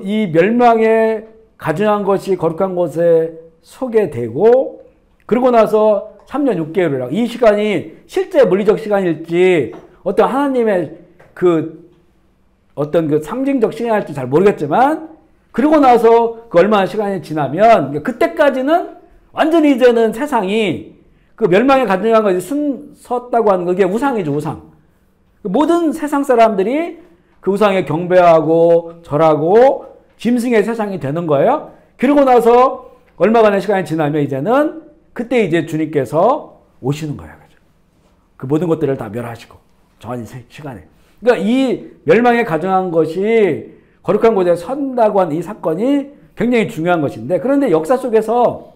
이 멸망에 가증한 것이 거룩한 곳에 서게 되고, 그러고 나서 3년 6개월이라고. 이 시간이 실제 물리적 시간일지 어떤 하나님의 어떤 그 상징적 시간일지 잘 모르겠지만, 그러고 나서 얼마나 시간이 지나면 그때까지는 완전히 이제는 세상이 그 멸망에 가증한 것이 섰다고 하는 게 우상이죠, 우상. 모든 세상 사람들이 그 우상에 경배하고 절하고 짐승의 세상이 되는 거예요. 그러고 나서 얼마간의 시간이 지나면 이제는 그때 이제 주님께서 오시는 거예요. 그죠? 그 모든 것들을 다 멸하시고 정한 시간에. 그러니까 이 멸망에 가정한 것이 거룩한 곳에 선다고 한 이 사건이 굉장히 중요한 것인데, 그런데 역사 속에서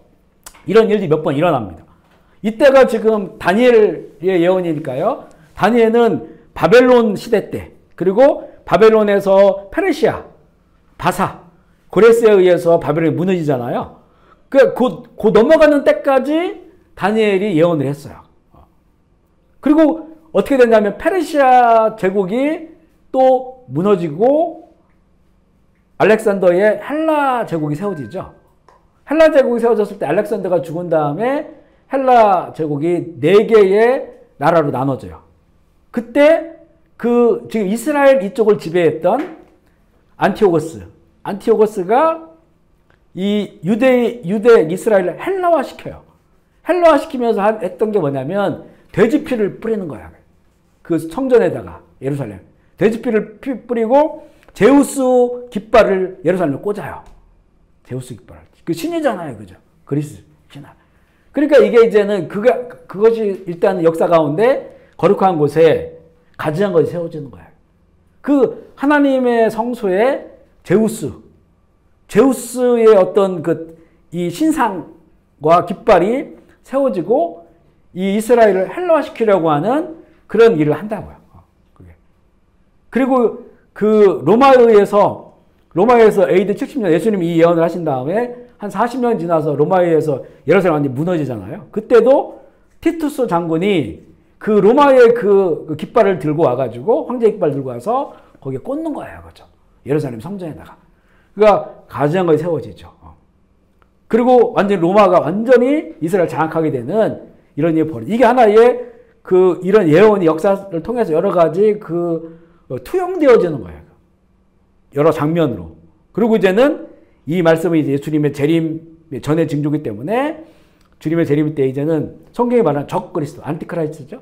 이런 일이 몇 번 일어납니다. 이때가 지금 다니엘의 예언이니까요. 다니엘은 바벨론 시대 때, 그리고 바벨론에서 페르시아, 바사, 고레스에 의해서 바벨론이 무너지잖아요. 그 넘어가는 때까지 다니엘이 예언을 했어요. 그리고 어떻게 됐냐면 페르시아 제국이 또 무너지고 알렉산더의 헬라 제국이 세워지죠. 헬라 제국이 세워졌을 때 알렉산더가 죽은 다음에 헬라 제국이 4개의 나라로 나눠져요. 그때 지금 이스라엘 이쪽을 지배했던 안티오거스가 이 유대 이스라엘을 헬라화 시켜요. 헬라화 시키면서 했던 게 뭐냐면 돼지피를 뿌리는 거야. 그 성전에다가 예루살렘. 돼지피를 뿌리고 제우스 깃발을 예루살렘에 꽂아요. 제우스 깃발. 그 신이잖아요. 그죠? 그리스 신화. 그러니까 이게 이제는 그것이 일단 역사 가운데 거룩한 곳에 가지한 것이 세워지는 거예요. 그 하나님의 성소에 제우스의 어떤 이 신상과 깃발이 세워지고 이 이스라엘을 헬라화시키려고 하는 그런 일을 한다고요. 그리고 로마에서 AD 70년 예수님이 이 예언을 하신 다음에 한 40년 지나서 로마에서 예루살렘이 완전히 무너지잖아요. 그때도 티투스 장군이 그 로마의 그 깃발을 들고 와가지고 황제 깃발 들고 와서 거기에 꽂는 거예요. 그렇죠? 예루살렘 성전에다가. 그러니까 가지한 것이 세워지죠. 그리고 로마가 완전히 이스라엘 장악하게 되는 이런 일이 벌어져. 이게 하나의 이런 예언이 역사를 통해서 여러 가지 투영되어지는 거예요. 여러 장면으로. 그리고 이제는 이 말씀은 이제 예수님의 재림 전의 징조이기 때문에 주님의 재림 때 이제는 성경이 말하는 적그리스도, 안티크라이스트죠.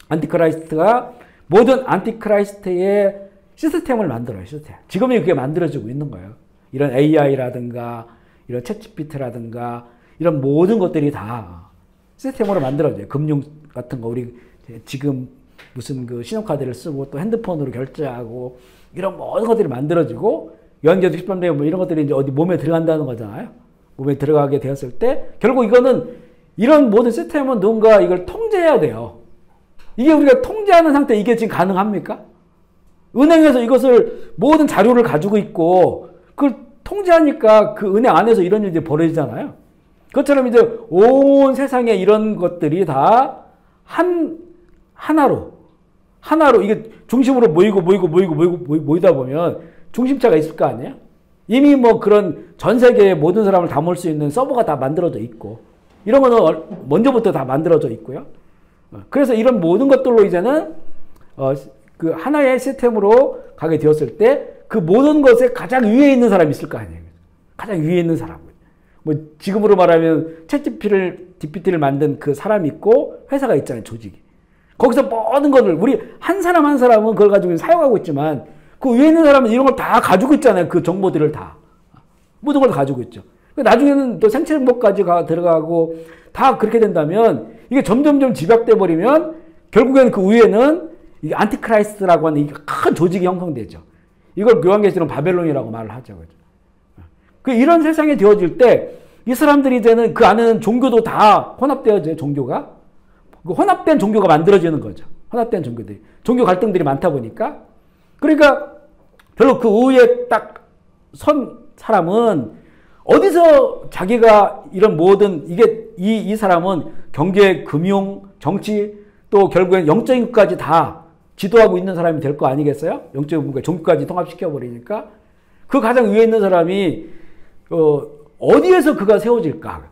안티크라이스트가 모든 안티크라이스트의 시스템을 만들어요. 시스템. 지금이 그게 만들어지고 있는 거예요. 이런 AI라든가 이런 챗GPT라든가 이런 모든 것들이 다 시스템으로 만들어져요. 금융 같은 거 우리 지금 무슨 신용카드를 쓰고 또 핸드폰으로 결제하고 이런 모든 것들이 만들어지고 연계도 식품되고 뭐 이런 것들이 이제 어디 몸에 들어간다는 거잖아요. 몸에 들어가게 되었을 때 결국 이거는 이런 모든 시스템은 누군가 이걸 통제해야 돼요. 이게 우리가 통제하는 상태 이게 지금 가능합니까? 은행에서 이것을 모든 자료를 가지고 있고 그걸 통제하니까 그 은행 안에서 이런 일이 벌어지잖아요. 그것처럼 이제 온 세상에 이런 것들이 다 하나로 이게 중심으로 모이다 보면 중심차가 있을 거 아니에요? 이미 뭐 그런 전 세계의 모든 사람을 담을 수 있는 서버가 다 만들어져 있고 이런 거는 먼저부터 다 만들어져 있고요. 그래서 이런 모든 것들로 이제는 그 하나의 시스템으로 가게 되었을 때 그 모든 것에 가장 위에 있는 사람이 있을 거 아니에요. 가장 위에 있는 사람. 뭐 지금으로 말하면 챗GPT를 만든 그 사람이 있고 회사가 있잖아요. 조직이. 거기서 모든 것을 우리 한 사람은 그걸 가지고 사용하고 있지만 그 위에 있는 사람은 이런 걸 다 가지고 있잖아요. 그 정보들을 다. 모든 걸 가지고 있죠. 나중에는 또 생체 정보까지 들어가고 다 그렇게 된다면 이게 점점점 집약돼 버리면 결국에는 그 위에는 이게 안티크라이스트라고 하는 큰 조직이 형성되죠. 이걸 요한계시록은 바벨론이라고 말을 하죠. 이런 세상이 되어질 때 이 사람들이 이제는 그 안에는 종교도 다 혼합되어져요. 종교가. 혼합된 종교가 만들어지는 거죠. 혼합된 종교들이. 종교 갈등들이 많다 보니까. 그러니까 별로 그 위에 딱 선 사람은 어디서 자기가 이런 모든 이 사람은 경제, 금융, 정치 또 결국엔 영적인 것까지 다 지도하고 있는 사람이 될 거 아니겠어요? 영적인 부분과 종교까지 통합시켜버리니까 그 가장 위에 있는 사람이 어디에서 그가 세워질까?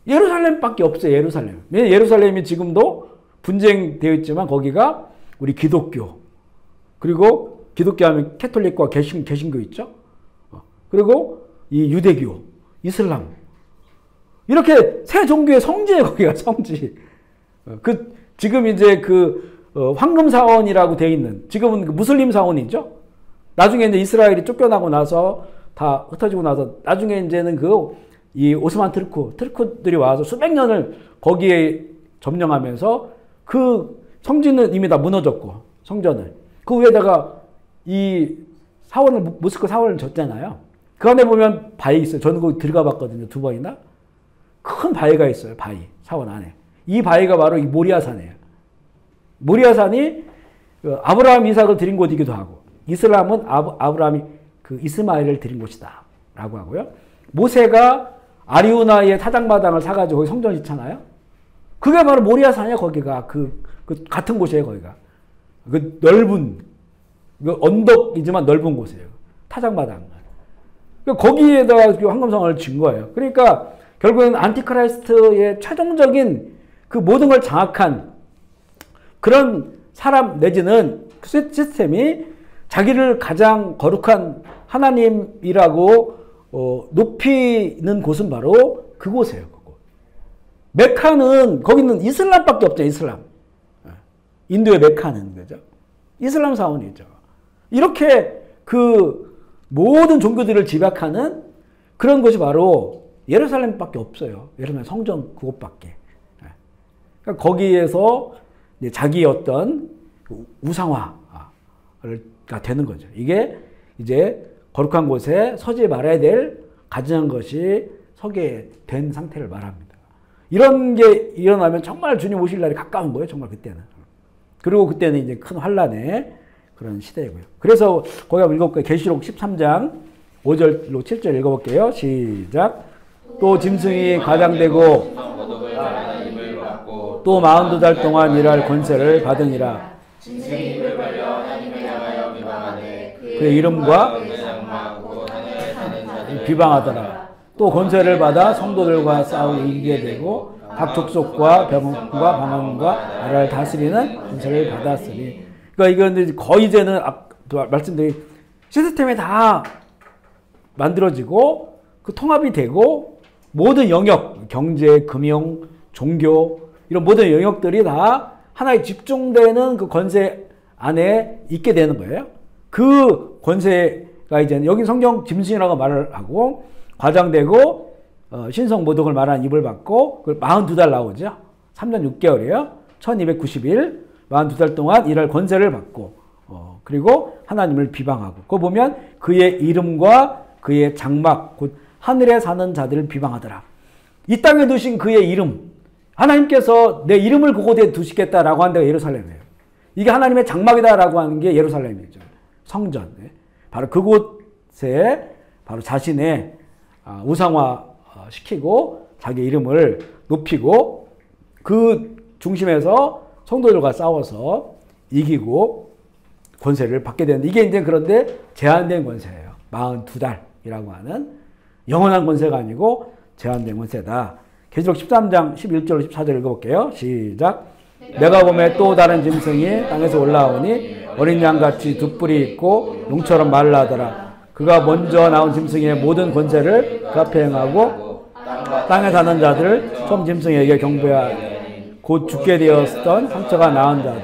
예루살렘밖에 없어요. 예루살렘. 예루살렘이 지금도 분쟁되어 있지만 거기가 우리 기독교 그리고 기독교 하면 캐톨릭과 개신교 있죠. 그리고 이 유대교, 이슬람 이렇게 세 종교의 성지예요. 거기가 성지. 지금 이제 황금 사원이라고 되어 있는 지금은 무슬림 사원이죠. 나중에 이제 이스라엘이 쫓겨나고 나서 다 흩어지고 나서 나중에 이제는 이 오스만 트루크들이 와서 수백 년을 거기에 점령하면서 그 성지는 이미 다 무너졌고 성전을 그 위에다가 이 사원을 모스크 사원을 졌잖아요. 그 안에 보면 바위 있어요. 저는 거기 들어가 봤거든요. 2번이나. 큰 바위가 있어요. 바위 사원 안에. 이 바위가 바로 이 모리아산이에요. 모리아산이 아브라함 이삭을 드린 곳이기도 하고 이슬람은 아브라함이 그 이스마엘을 드린 곳이다 라고 하고요. 모세가 아리우나의 타작마당을 사가지고 거기 성전 짓잖아요. 그게 바로 모리아산이야. 거기가 그 같은 곳이에요. 거기가 그 넓은 그 언덕이지만 넓은 곳이에요. 타작마당. 거기에다가 황금성을 진 거예요. 그러니까 결국엔 안티크라이스트의 최종적인 그 모든 걸 장악한 그런 사람 내지는 시스템이 자기를 가장 거룩한 하나님이라고 높이는 곳은 바로 그곳이에요. 메카는 거기는 이슬람밖에 없죠. 이슬람. 인도의 메카는 그죠? 이슬람 사원이죠. 이렇게 그 모든 종교들을 집약하는 그런 것이 바로 예루살렘밖에 없어요. 예루살렘 성전 그곳밖에. 그러니까 거기에서 이제 자기의 어떤 우상화가 되는 거죠. 이게 이제 거룩한 곳에 서지 말아야 될 가증한 것이 서게 된 상태를 말합니다. 이런 게 일어나면 정말 주님 오실 날이 가까운 거예요. 정말 그때는. 그리고 그때는 이제 큰 환란의 그런 시대고요. 그래서 거기 한번 읽어볼게요. 계시록 13장 5절로 7절 읽어볼게요. 시작. 또 짐승이 가장되고 또 42달 동안 일할 권세를 받으니라. 그의 이름과 비방하더라. 또 권세를 받아 성도들과 싸우고 이기게 되고 각 족속과 병과 방언과 나라를 다스리는 권세를 받았으니. 그러니까 이건 거의 이제는 말씀드린 시스템이 다 만들어지고 그 통합이 되고 모든 영역, 경제, 금융, 종교 이런 모든 영역들이 다 하나에 집중되는 그 권세 안에 있게 되는 거예요. 그 권세가 이제 여기 성경 짐승이라고 말을 하고 과장되고 신성 모독을 말하는 입을 받고 42달 나오죠. 3년 6개월이에요. 1290일 42달 동안 일할 권세를 받고 그리고 하나님을 비방하고 그거 보면 그의 이름과 그의 장막 곧 하늘에 사는 자들을 비방하더라. 이 땅에 두신 그의 이름 하나님께서 내 이름을 그곳에 두시겠다라고 한 데가 예루살렘이에요. 이게 하나님의 장막이다라고 하는 게 예루살렘이죠. 성전. 바로 그곳에 바로 자신의 우상화 시키고 자기 이름을 높이고 그 중심에서 성도들과 싸워서 이기고 권세를 받게 되는데 이게 이제 그런데 제한된 권세예요. 42달이라고 하는 영원한 권세가 아니고 제한된 권세다. 계시록 13장 11절 14절 읽어볼게요. 시작. 내가 보매 또 다른 짐승이 땅에서 올라오니 어린 양같이 두 뿔이 있고 용처럼 말을 하더라. 그가 먼저 나온 짐승의 모든 권세를 그 앞에 행하고 땅에 사는 자들을 처음 짐승에게 경배하니 곧 죽게 되었던 상처가 나은 자들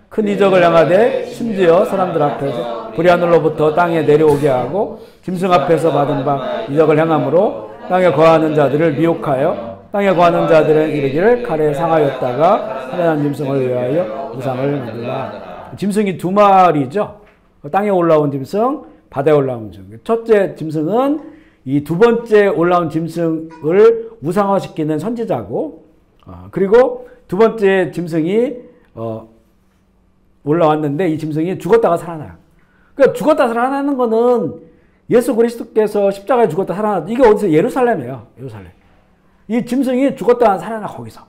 큰 이적을 향하되 심지어 사람들 앞에서 불이 하늘로부터 땅에 내려오게 하고 짐승 앞에서 받은 바 이적을 행함으로 땅에 거하는 자들을 미혹하여 땅에 거하는 자들은 이르기를 칼에 상하였다가 살아난 짐승을 위하여 우상을 만들라. 짐승이 두 마리죠. 땅에 올라온 짐승, 바다에 올라온 짐승. 첫째 짐승은 이 두 번째 올라온 짐승을 우상화시키는 선지자고 그리고 두 번째 짐승이 올라왔는데 이 짐승이 죽었다가 살아나요. 그러니까 죽었다 살아나는 거는 예수 그리스도께서 십자가에 죽었다 살아났다. 이게 어디서 예루살렘이에요. 예루살렘. 이 짐승이 죽었다 살아나 거기서.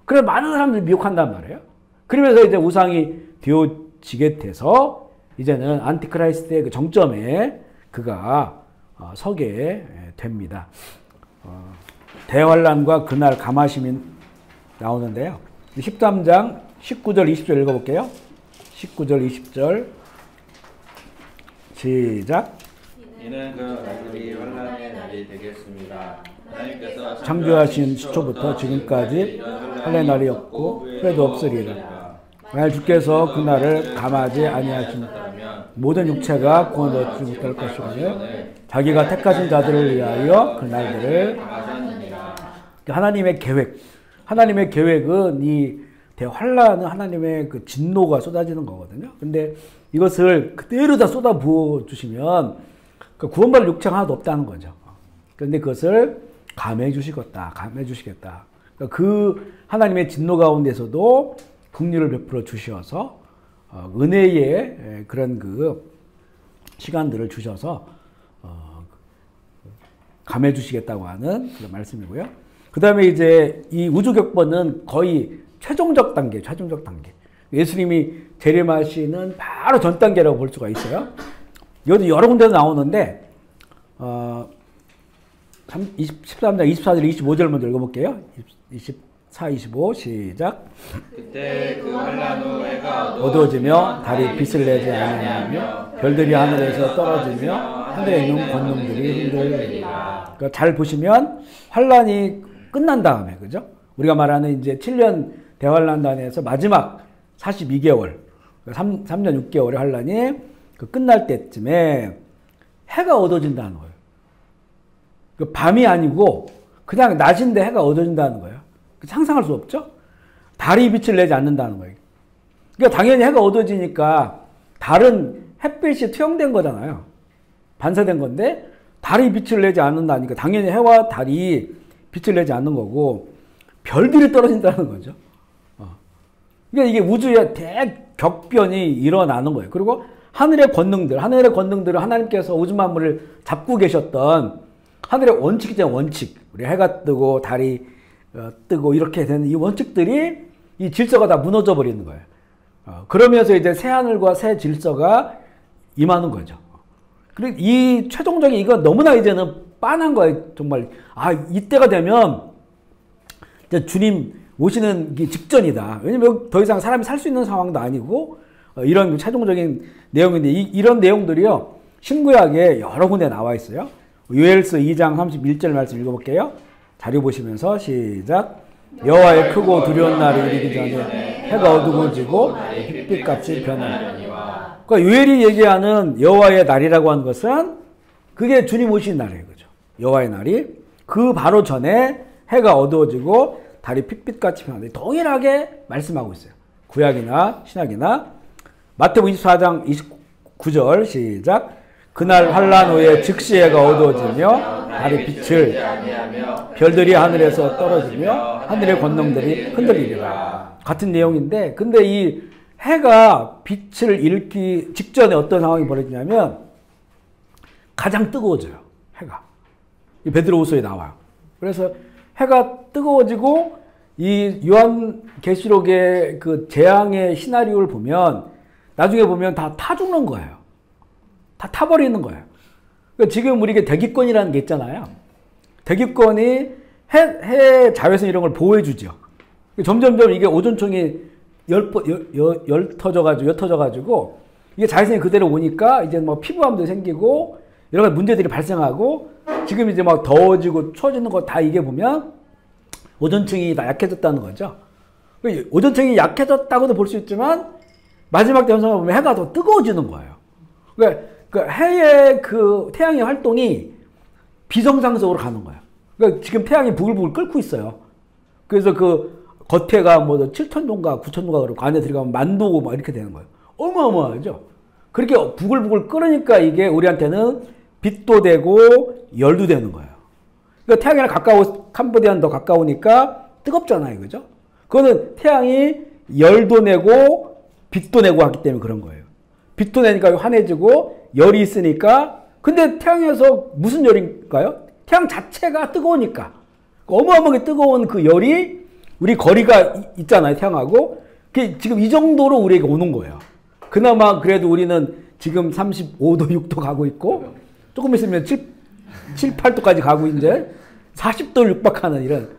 그래서 많은 사람들이 미혹한단 말이에요. 그러면서 이제 우상이 되어지게 돼서 이제는 안티크라이스트의 그 정점에 그가 서게 됩니다. 대환란과 그날 감하심이 나오는데요. 13장 19절 20절 읽어볼게요. 19절 20절 시작. 이는 그 날들이 환란의 날이 되겠습니다. 하나님께서 창조하신 시초부터 지금까지 환란의 날이 없고 후회도 없으리라. 만약 주께서 그날을 감하지 아니하신다면 모든 육체가 구원을 얻지 못할 것이거늘 자기가 택하신 자들을 위하여 그 날들을 하나님의 계획은 이 대환란은 하나님의 그 진노가 쏟아지는 거거든요. 근데 이것을 그대로 다 쏟아 부어 주시면 그 구원받을 육체가 하나도 없다는 거죠. 그런데 그것을 감해 주시겠다. 그러니까 그 하나님의 진노 가운데서도 긍휼을 베풀어 주셔서 은혜의 그런 그 시간들을 주셔서 감해 주시겠다고 하는 그런 말씀이고요. 그 다음에 이제 이 우주격번은 거의 최종적 단계. 예수님이 재림하시는 바로 전 단계라고 볼 수가 있어요. 여기 여러 군데서 나오는데 13장 24절 25절 먼저 읽어볼게요. 24, 25 시작. 그때 그 환란 후 해가 어두워지며 달이 빛을 내지 아니하며 별들이 하늘에서 떨어지며 하늘에 있는 권능들이 흔들리리라. 그러니까 잘 보시면 환란이 끝난 다음에, 그죠? 우리가 말하는 이제 7년 대환란단에서 마지막 42개월, 3년 6개월의 환란이 그 끝날 때쯤에 해가 어두워진다는 거예요. 그 밤이 아니고 그냥 낮인데 해가 어두워진다는 거예요. 상상할 수 없죠? 달이 빛을 내지 않는다는 거예요. 그러니까 당연히 해가 어두워지니까 달은 햇빛이 투영된 거잖아요. 반사된 건데 달이 빛을 내지 않는다니까 당연히 해와 달이 빛을 내지 않는 거고 별들이 떨어진다는 거죠. 그러니까 이게 우주의 대격변이 일어나는 거예요. 그리고 하늘의 권능들은 하나님께서 우주 만물을 잡고 계셨던 하늘의 원칙이잖아요. 원칙. 우리 해가 뜨고 달이 뜨고 이렇게 되는 이 원칙들이 이 질서가 다 무너져 버리는 거예요. 그러면서 이제 새 하늘과 새 질서가 임하는 거죠. 그리고 이 최종적인 이거 너무나 이제는 빤한 거예요. 정말 이때가 되면 이제 주님 오시는 직전이다. 왜냐면 더 이상 사람이 살 수 있는 상황도 아니고 이런 최종적인 내용인데 이런 내용들이요. 신구약에 여러 군데 나와 있어요. 요엘서 2장 31절 말씀 읽어볼게요. 자료 보시면서 시작. 여호와의 크고 두려운 날이 이르기 전에 해가 어두워지고 햇빛같이 변하리라. 그러니까 요엘이 얘기하는 여호와의 날이라고 하는 것은 그게 주님 오신 날이에요. 그죠? 여호와의 날이 그 바로 전에 해가 어두워지고 달이 핏빛같이 변하는데 동일하게 말씀하고 있어요. 구약이나 신약이나 마태복음 24장 29절 시작. 그날 환란 후에 즉시 해가 어두워지며 달이 빛을 별들이 하늘에서 떨어지며 하늘의 권능들이 흔들리리라. 같은 내용인데 근데 이 해가 빛을 잃기 직전에 어떤 상황이 벌어지냐면 가장 뜨거워져요. 해가. 이 베드로후서에 나와요. 그래서 해가 뜨거워지고 이 요한계시록의 그 재앙의 시나리오를 보면 나중에 보면 다 타 죽는 거예요. 다 타버리는 거예요. 그러니까 지금 우리에게 대기권이라는 게 있잖아요. 대기권이 해 자외선 이런 걸 보호해주죠. 점점점 이게 오존층이 옅어져가지고 이게 자외선이 그대로 오니까 이제 뭐 피부암도 생기고 여러 가지 문제들이 발생하고 지금 이제 막 더워지고 추워지는 거 다 이게 보면 오존층이 다 약해졌다는 거죠. 오존층이 약해졌다고도 볼 수 있지만 마지막 현상을 보면 해가 더 뜨거워지는 거예요. 그러니까 해의 그 태양의 활동이 비정상적으로 가는 거예요. 그러니까 지금 태양이 부글부글 끓고 있어요. 그래서 그 겉에가 뭐 7,000도인가 9,000도가 그러고 안에 들어가면 만도고 막 이렇게 되는 거예요. 어마어마하죠. 그렇게 부글부글 끓으니까 이게 우리한테는 빛도 되고 열도 되는 거예요. 그러니까 태양이랑 캄보디아는 더 가까우니까 뜨겁잖아요. 그죠? 그거는 태양이 열도 내고 빛도 내고 하기 때문에 그런 거예요. 빛도 내니까 환해지고 열이 있으니까 근데 태양에서 무슨 열인가요? 태양 자체가 뜨거우니까 어마어마하게 뜨거운 그 열이 우리 거리가 있잖아요. 태양하고 그게 지금 이 정도로 우리에게 오는 거예요. 그나마 그래도 우리는 지금 35도 6도 가고 있고 조금 있으면 7, 8도까지 가고 이제 40도를 육박하는 이런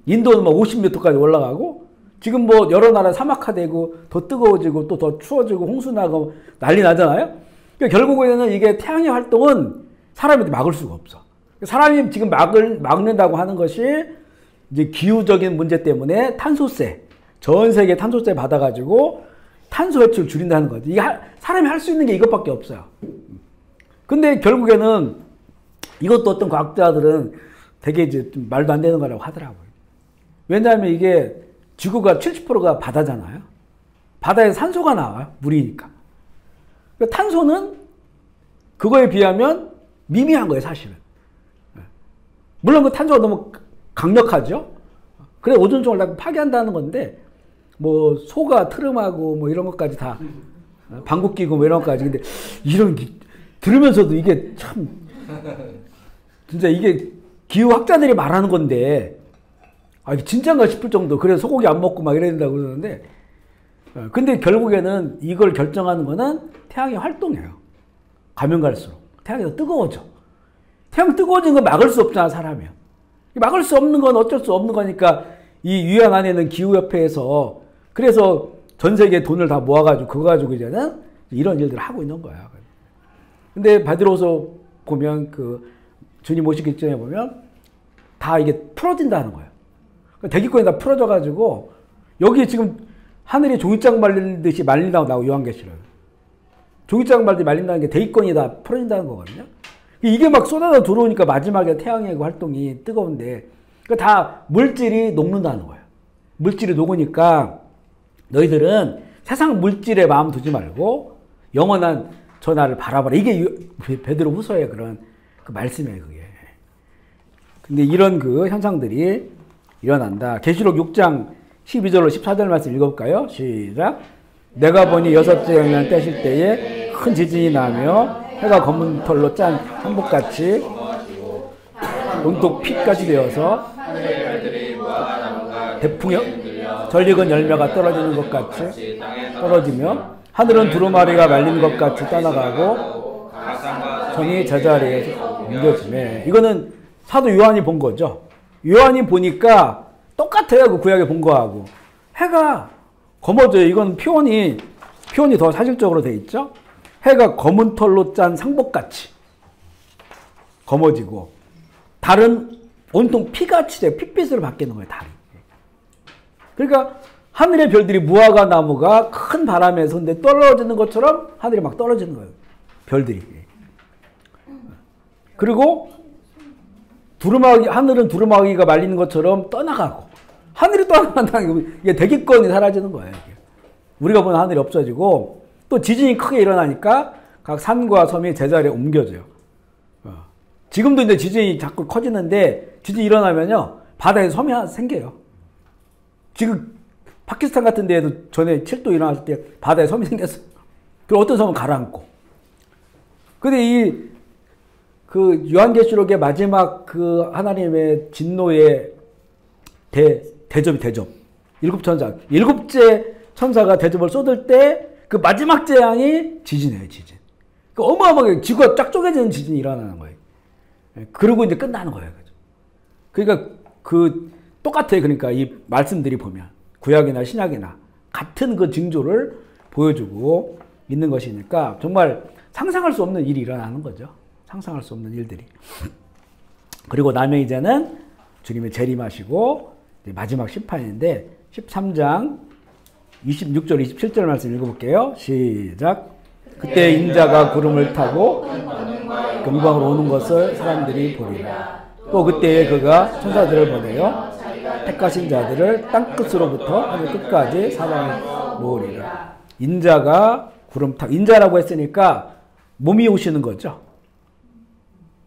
인도는 막 50몇 도까지 올라가고 지금 뭐 여러 나라 사막화되고 더 뜨거워지고 또 더 추워지고 홍수 나고 난리 나잖아요. 그러니까 결국에는 이게 태양의 활동은 사람이 막을 수가 없어. 사람이 지금 막는다고 하는 것이 이제 기후적인 문제 때문에 탄소세, 전 세계 탄소세 받아가지고 탄소 배출을 줄인다는 거지. 이게 사람이 할 수 있는 게 이것밖에 없어요. 근데 결국에는 이것도 어떤 과학자들은 되게 이제 좀 말도 안 되는 거라고 하더라고요. 왜냐하면 이게 지구가 70%가 바다잖아요. 바다에 산소가 나와요. 물이니까. 그러니까 탄소는 그거에 비하면 미미한 거예요, 사실은. 물론 그 탄소가 너무 강력하죠. 그래 오존층을 다 파괴한다는 건데 뭐 소가 트름하고 뭐 이런 것까지 다 방귀 끼고 뭐 이런 것까지. 근데 이런 들으면서도 이게 참 진짜 이게 기후학자들이 말하는 건데 아 이게 진짜인가 싶을 정도. 그래서 소고기 안 먹고 막 이래야 된다고 그러는데 근데 결국에는 이걸 결정하는 거는 태양의 활동이에요. 가면 갈수록 태양이 더 뜨거워져. 태양 뜨거워지는 건 막을 수 없잖아, 사람이야. 막을 수 없는 건 어쩔 수 없는 거니까 이 유엔 안에는 기후협회에서 그래서 전 세계에 돈을 다 모아가지고 그거 가지고 이제는 이런 일들을 하고 있는 거야. 근데 바디로서 보면 그 주님 오시기 전에 보면 다 이게 풀어진다는 거예요. 대기권이 다 풀어져가지고 여기 지금 하늘이 종이장 말리듯이 말린다고 나오고 요한계시록. 종이장 말리듯이 말린다는 게 대기권이 다 풀어진다는 거거든요. 이게 막 쏟아져 들어오니까 마지막에 태양의 활동이 뜨거운데 다 물질이 녹는다는 거예요. 물질이 녹으니까 너희들은 세상 물질에 마음 두지 말고 영원한 저 나를 바라봐라. 이게 베드로 후서의 그런 그 말씀이에요, 그게. 근데 이런 그 현상들이 일어난다. 계시록 6장 12절로 14절 말씀 읽어볼까요? 시작. 내가 보니 여섯째 영향을 떼실 때에 큰 지진이 나며 해가 검은 털로 짠 한복같이 온통 pit까지 되어서 대풍에 절익은 열매가 떨어지는 것 같이 떨어지며 하늘은 두루마리가 말린 것 같이 떠나가고 전이 제자리에서 옮겨지네. 이거는 사도 요한이 본 거죠. 요한이 보니까 똑같아요. 그 구약에 본 거하고. 해가 검어져요. 이건 표현이 더 사실적으로 돼 있죠. 해가 검은 털로 짠 상복같이 검어지고 달은 온통 피같이 돼요. 핏빛으로 바뀌는 거예요. 달이. 그러니까 하늘의 별들이 무화과 나무가 큰 바람에서 근데 떨어지는 것처럼 하늘이 막 떨어지는 거예요. 별들이. 그리고 하늘은 두루마기가 말리는 것처럼 떠나가고 하늘이 떠나간다는 게 이게 대기권이 사라지는 거예요. 이게. 우리가 보는 하늘이 없어지고 또 지진이 크게 일어나니까 각 산과 섬이 제자리에 옮겨져요. 지금도 이제 지진이 자꾸 커지는데 지진이 일어나면요 바다에 섬이 하나 생겨요. 지금 파키스탄 같은 데에도 전에 7도 일어났을 때 바다에 섬이 생겼어요. 그리고 어떤 섬은 가라앉고. 근데 그 요한계시록의 마지막 그 하나님의 진노의 대접이 대접. 일곱째 천사가 대접을 쏟을 때 그 마지막 재앙이 지진이에요, 지진. 그 어마어마하게 지구가 쫙 쪼개지는 지진이 일어나는 거예요. 그러고 이제 끝나는 거예요. 그러니까 똑같아요. 그러니까 이 말씀들이 보면 구약이나 신약이나 같은 그 징조를 보여주고 있는 것이니까 정말 상상할 수 없는 일이 일어나는 거죠. 상상할 수 없는 일들이. 그리고 나면 이제는 주님의 재림하시고 마지막 심판인데 13장 26절 27절 말씀 읽어볼게요. 시작. 그때 인자가 구름을 타고 경광으로 오는 것을 사람들이 보리라. 또 그때에 그가 천사들을 보내어 택하신 자들을 땅끝으로부터 하늘 끝까지 사방에 모으리라. 인자가 구름 타. 인자라고 했으니까 몸이 오시는 거죠.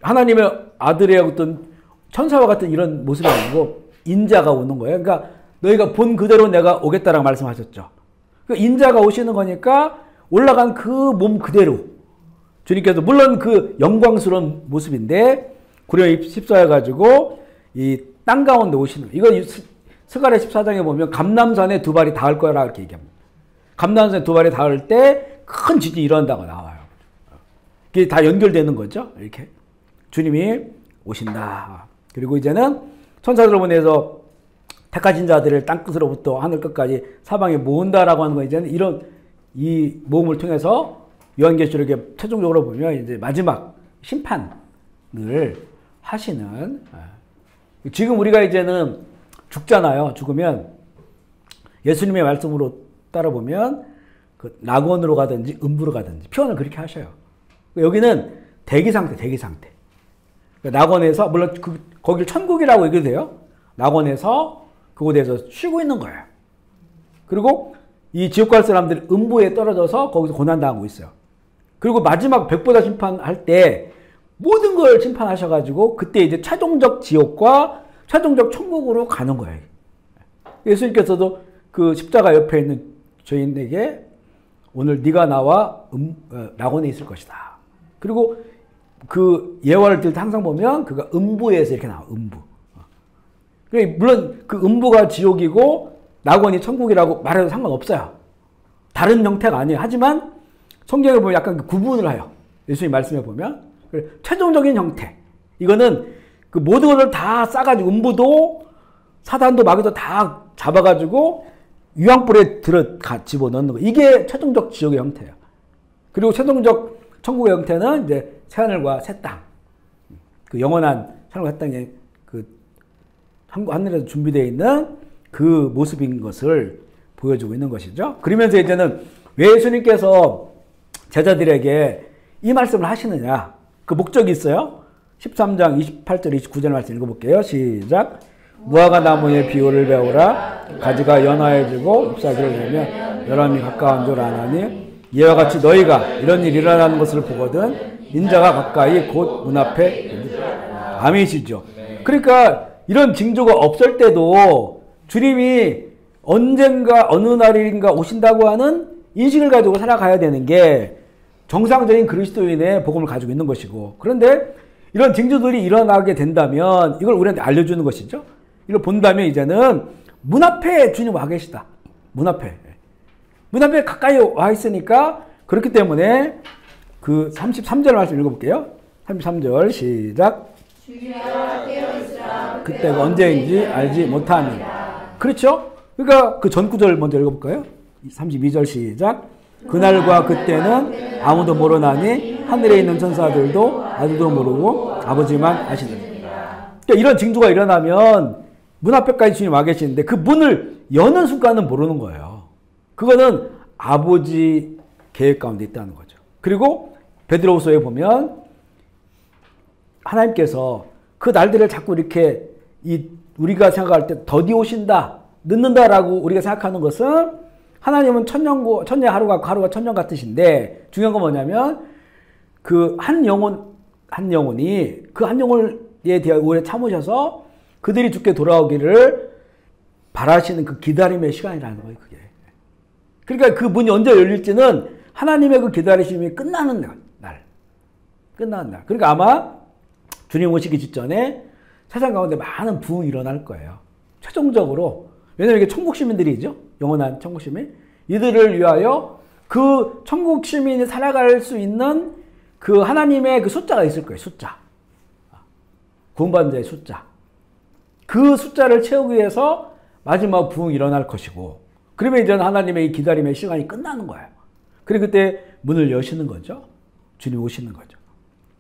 하나님의 아들의 어떤 천사와 같은 이런 모습이 아니고 인자가 오는 거예요. 그러니까 너희가 본 그대로 내가 오겠다라고 말씀하셨죠. 그러니까 인자가 오시는 거니까 올라간 그 몸 그대로 주님께서 물론 그 영광스러운 모습인데 구름에 휩싸여가지고 이 땅 가운데 오시는 이거 스가랴 14장에 보면 감람산에 두 발이 닿을 거라 이렇게 얘기합니다. 감람산에 두 발이 닿을 때 큰 지진이 일어난다고 나와요. 그게 다 연결되는 거죠. 이렇게 주님이 오신다. 그리고 이제는 천사들을 보내서 택하신 자들을 땅끝으로부터 하늘 끝까지 사방에 모은다라고 하는 거 이제는 이 모험을 통해서 요한계시록에 최종적으로 보면 이제 마지막 심판을 하시는 지금 우리가 이제는 죽잖아요. 죽으면 예수님의 말씀으로 따라보면 그 낙원으로 가든지 음부로 가든지 표현을 그렇게 하셔요. 여기는 대기 상태, 대기 상태. 낙원에서 물론 거기를 천국이라고 얘기해도 돼요. 낙원에서 그곳에서 쉬고 있는 거예요. 그리고 이 지옥 갈 사람들이 음부에 떨어져서 거기서 고난당하고 있어요. 그리고 마지막 백보자 심판할 때 모든 걸 심판하셔가지고 그때 이제 최종적 지옥과 최종적 천국으로 가는 거예요. 예수님께서도 그 십자가 옆에 있는 죄인에게 오늘 네가 나와 낙원에 있을 것이다. 그리고 그 예화를 들 때 항상 보면 그가 음부에서 이렇게 나와. 음부. 물론 그 음부가 지옥이고 낙원이 천국이라고 말해도 상관없어요. 다른 형태가 아니에요. 하지만 성경에 보면 약간 구분을 해요. 예수님 말씀에 보면 최종적인 형태. 이거는 그 모든 것을 다 싸가지고 음부도 사단도 마귀도 다 잡아가지고 유황불에 집어넣는 거. 이게 최종적 지옥의 형태예요. 그리고 최종적 천국의 형태는 이제 새하늘과 새 땅. 그 영원한 새하늘과 새 땅에 그 하늘에서 준비되어 있는 그 모습인 것을 보여주고 있는 것이죠. 그러면서 이제는 왜 예수님께서 제자들에게 이 말씀을 하시느냐. 그 목적이 있어요. 13장 28절 29절 말씀 읽어볼게요. 시작. 무화과 나무의 비유를 배우라. 가지가 연화해지고 잎사귀를 내며 여름이 가까운 줄 아나니 이와 같이 너희가 이런 일이 일어나는 것을 보거든 인자가 가까이 곧 문 앞에 아멘이시죠. 그러니까 이런 징조가 없을 때도 주님이 언젠가 어느 날인가 오신다고 하는 인식을 가지고 살아가야 되는 게 정상적인 그리스도인의 복음을 가지고 있는 것이고, 그런데 이런 징조들이 일어나게 된다면 이걸 우리한테 알려주는 것이죠. 이걸 본다면 이제는 문 앞에 주님 와 계시다. 문 앞에 가까이 와 있으니까, 그렇기 때문에 그 33절 말씀 읽어볼게요. 33절 시작. 그때가 언제인지 알지 못하니. 그렇죠? 그러니까 그 전구절 먼저 읽어볼까요? 32절 시작. 그날과 그때는 아무도 모르나니 하늘에 있는 천사들도 아무도 모르고 아버지만 아시느니라. 그러니까 이런 징조가 일어나면 문 앞에까지 주님 와 계시는데 그 문을 여는 순간은 모르는 거예요. 그거는 아버지 계획 가운데 있다는 거죠. 그리고 베드로후서에 보면 하나님께서 그 날들을 자꾸 이렇게 우리가 생각할 때 더디 오신다, 늦는다라고 우리가 생각하는 것은 하나님은 천년 하루가 천년 같으신데, 중요한 건 뭐냐면 그 한 영혼이 그 한 영혼에 대해 오래 참으셔서 그들이 죽게 돌아오기를 바라시는 그 기다림의 시간이라는 거예요, 그게. 그러니까 그 문이 언제 열릴지는 하나님의 그 기다리심이 끝나는 날. 그러니까 아마 주님 오시기 직전에 세상 가운데 많은 부흥이 일어날 거예요. 최종적으로. 왜냐하면 이게 천국 시민들이죠. 영원한 천국 시민. 이들을 위하여 그 천국 시민이 살아갈 수 있는 그 하나님의 그 숫자가 있을 거예요. 숫자. 구원받은 자의 숫자. 그 숫자를 채우기 위해서 마지막 부흥이 일어날 것이고, 그러면 이제 하나님의 이 기다림의 시간이 끝나는 거예요. 그리고 그때 문을 여시는 거죠. 주님 오시는 거죠.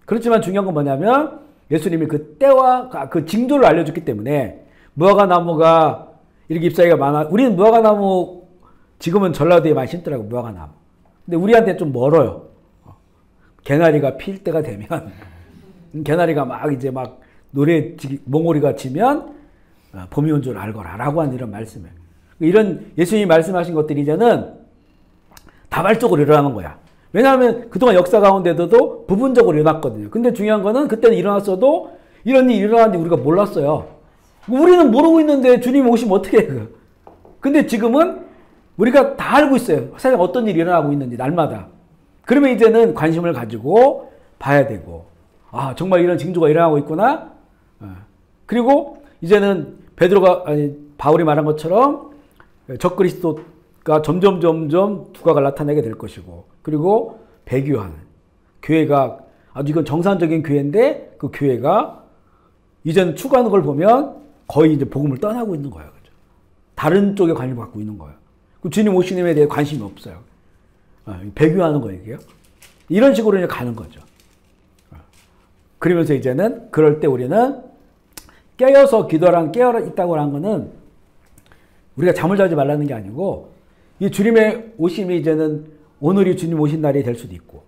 그렇지만 중요한 건 뭐냐면 예수님이 그 때와 그 징조를 알려줬기 때문에 무화과 나무가 이렇게 잎사귀가 많아. 우리는 무화과 나무 지금은 전라도에 많이 심더라고, 무화과 나무. 근데 우리한테 좀 멀어요. 개나리가 필 때가 되면 개나리가 막 이제 막 몽오리가 치면 봄이 온 줄 알거라라고 하는 이런 말씀이에요. 이런 예수님이 말씀하신 것들이 이제는 다발적으로 일어나는 거야. 왜냐하면 그동안 역사 가운데도 부분적으로 일어났거든요. 근데 중요한 거는 그때는 일어났어도 이런 일이 일어나는지 우리가 몰랐어요. 우리는 모르고 있는데 주님이 오시면 어떻게 해? 근데 지금은 우리가 다 알고 있어요. 세상에 어떤 일이 일어나고 있는지 날마다. 그러면 이제는 관심을 가지고 봐야 되고, 아 정말 이런 징조가 일어나고 있구나. 그리고 이제는 바울이 말한 것처럼 적그리스도가 점점 두각을 나타내게 될 것이고, 그리고 배교하는 교회가 아주 이건 정상적인 교회인데 그 교회가 이제는 추구하는 걸 보면 거의 이제 복음을 떠나고 있는 거예요. 그죠? 다른 쪽에 관심을 갖고 있는 거예요. 주님 오시는 데 대해 관심이 없어요. 배교하는 거예요, 이게요. 이런 식으로 이제 가는 거죠. 그러면서 이제는 그럴 때 우리는 깨어서 기도랑 깨어 있다고 하는 거는 우리가 잠을 자지 말라는 게 아니고 이 주님의 오심이 이제는 오늘이 주님 오신 날이 될 수도 있고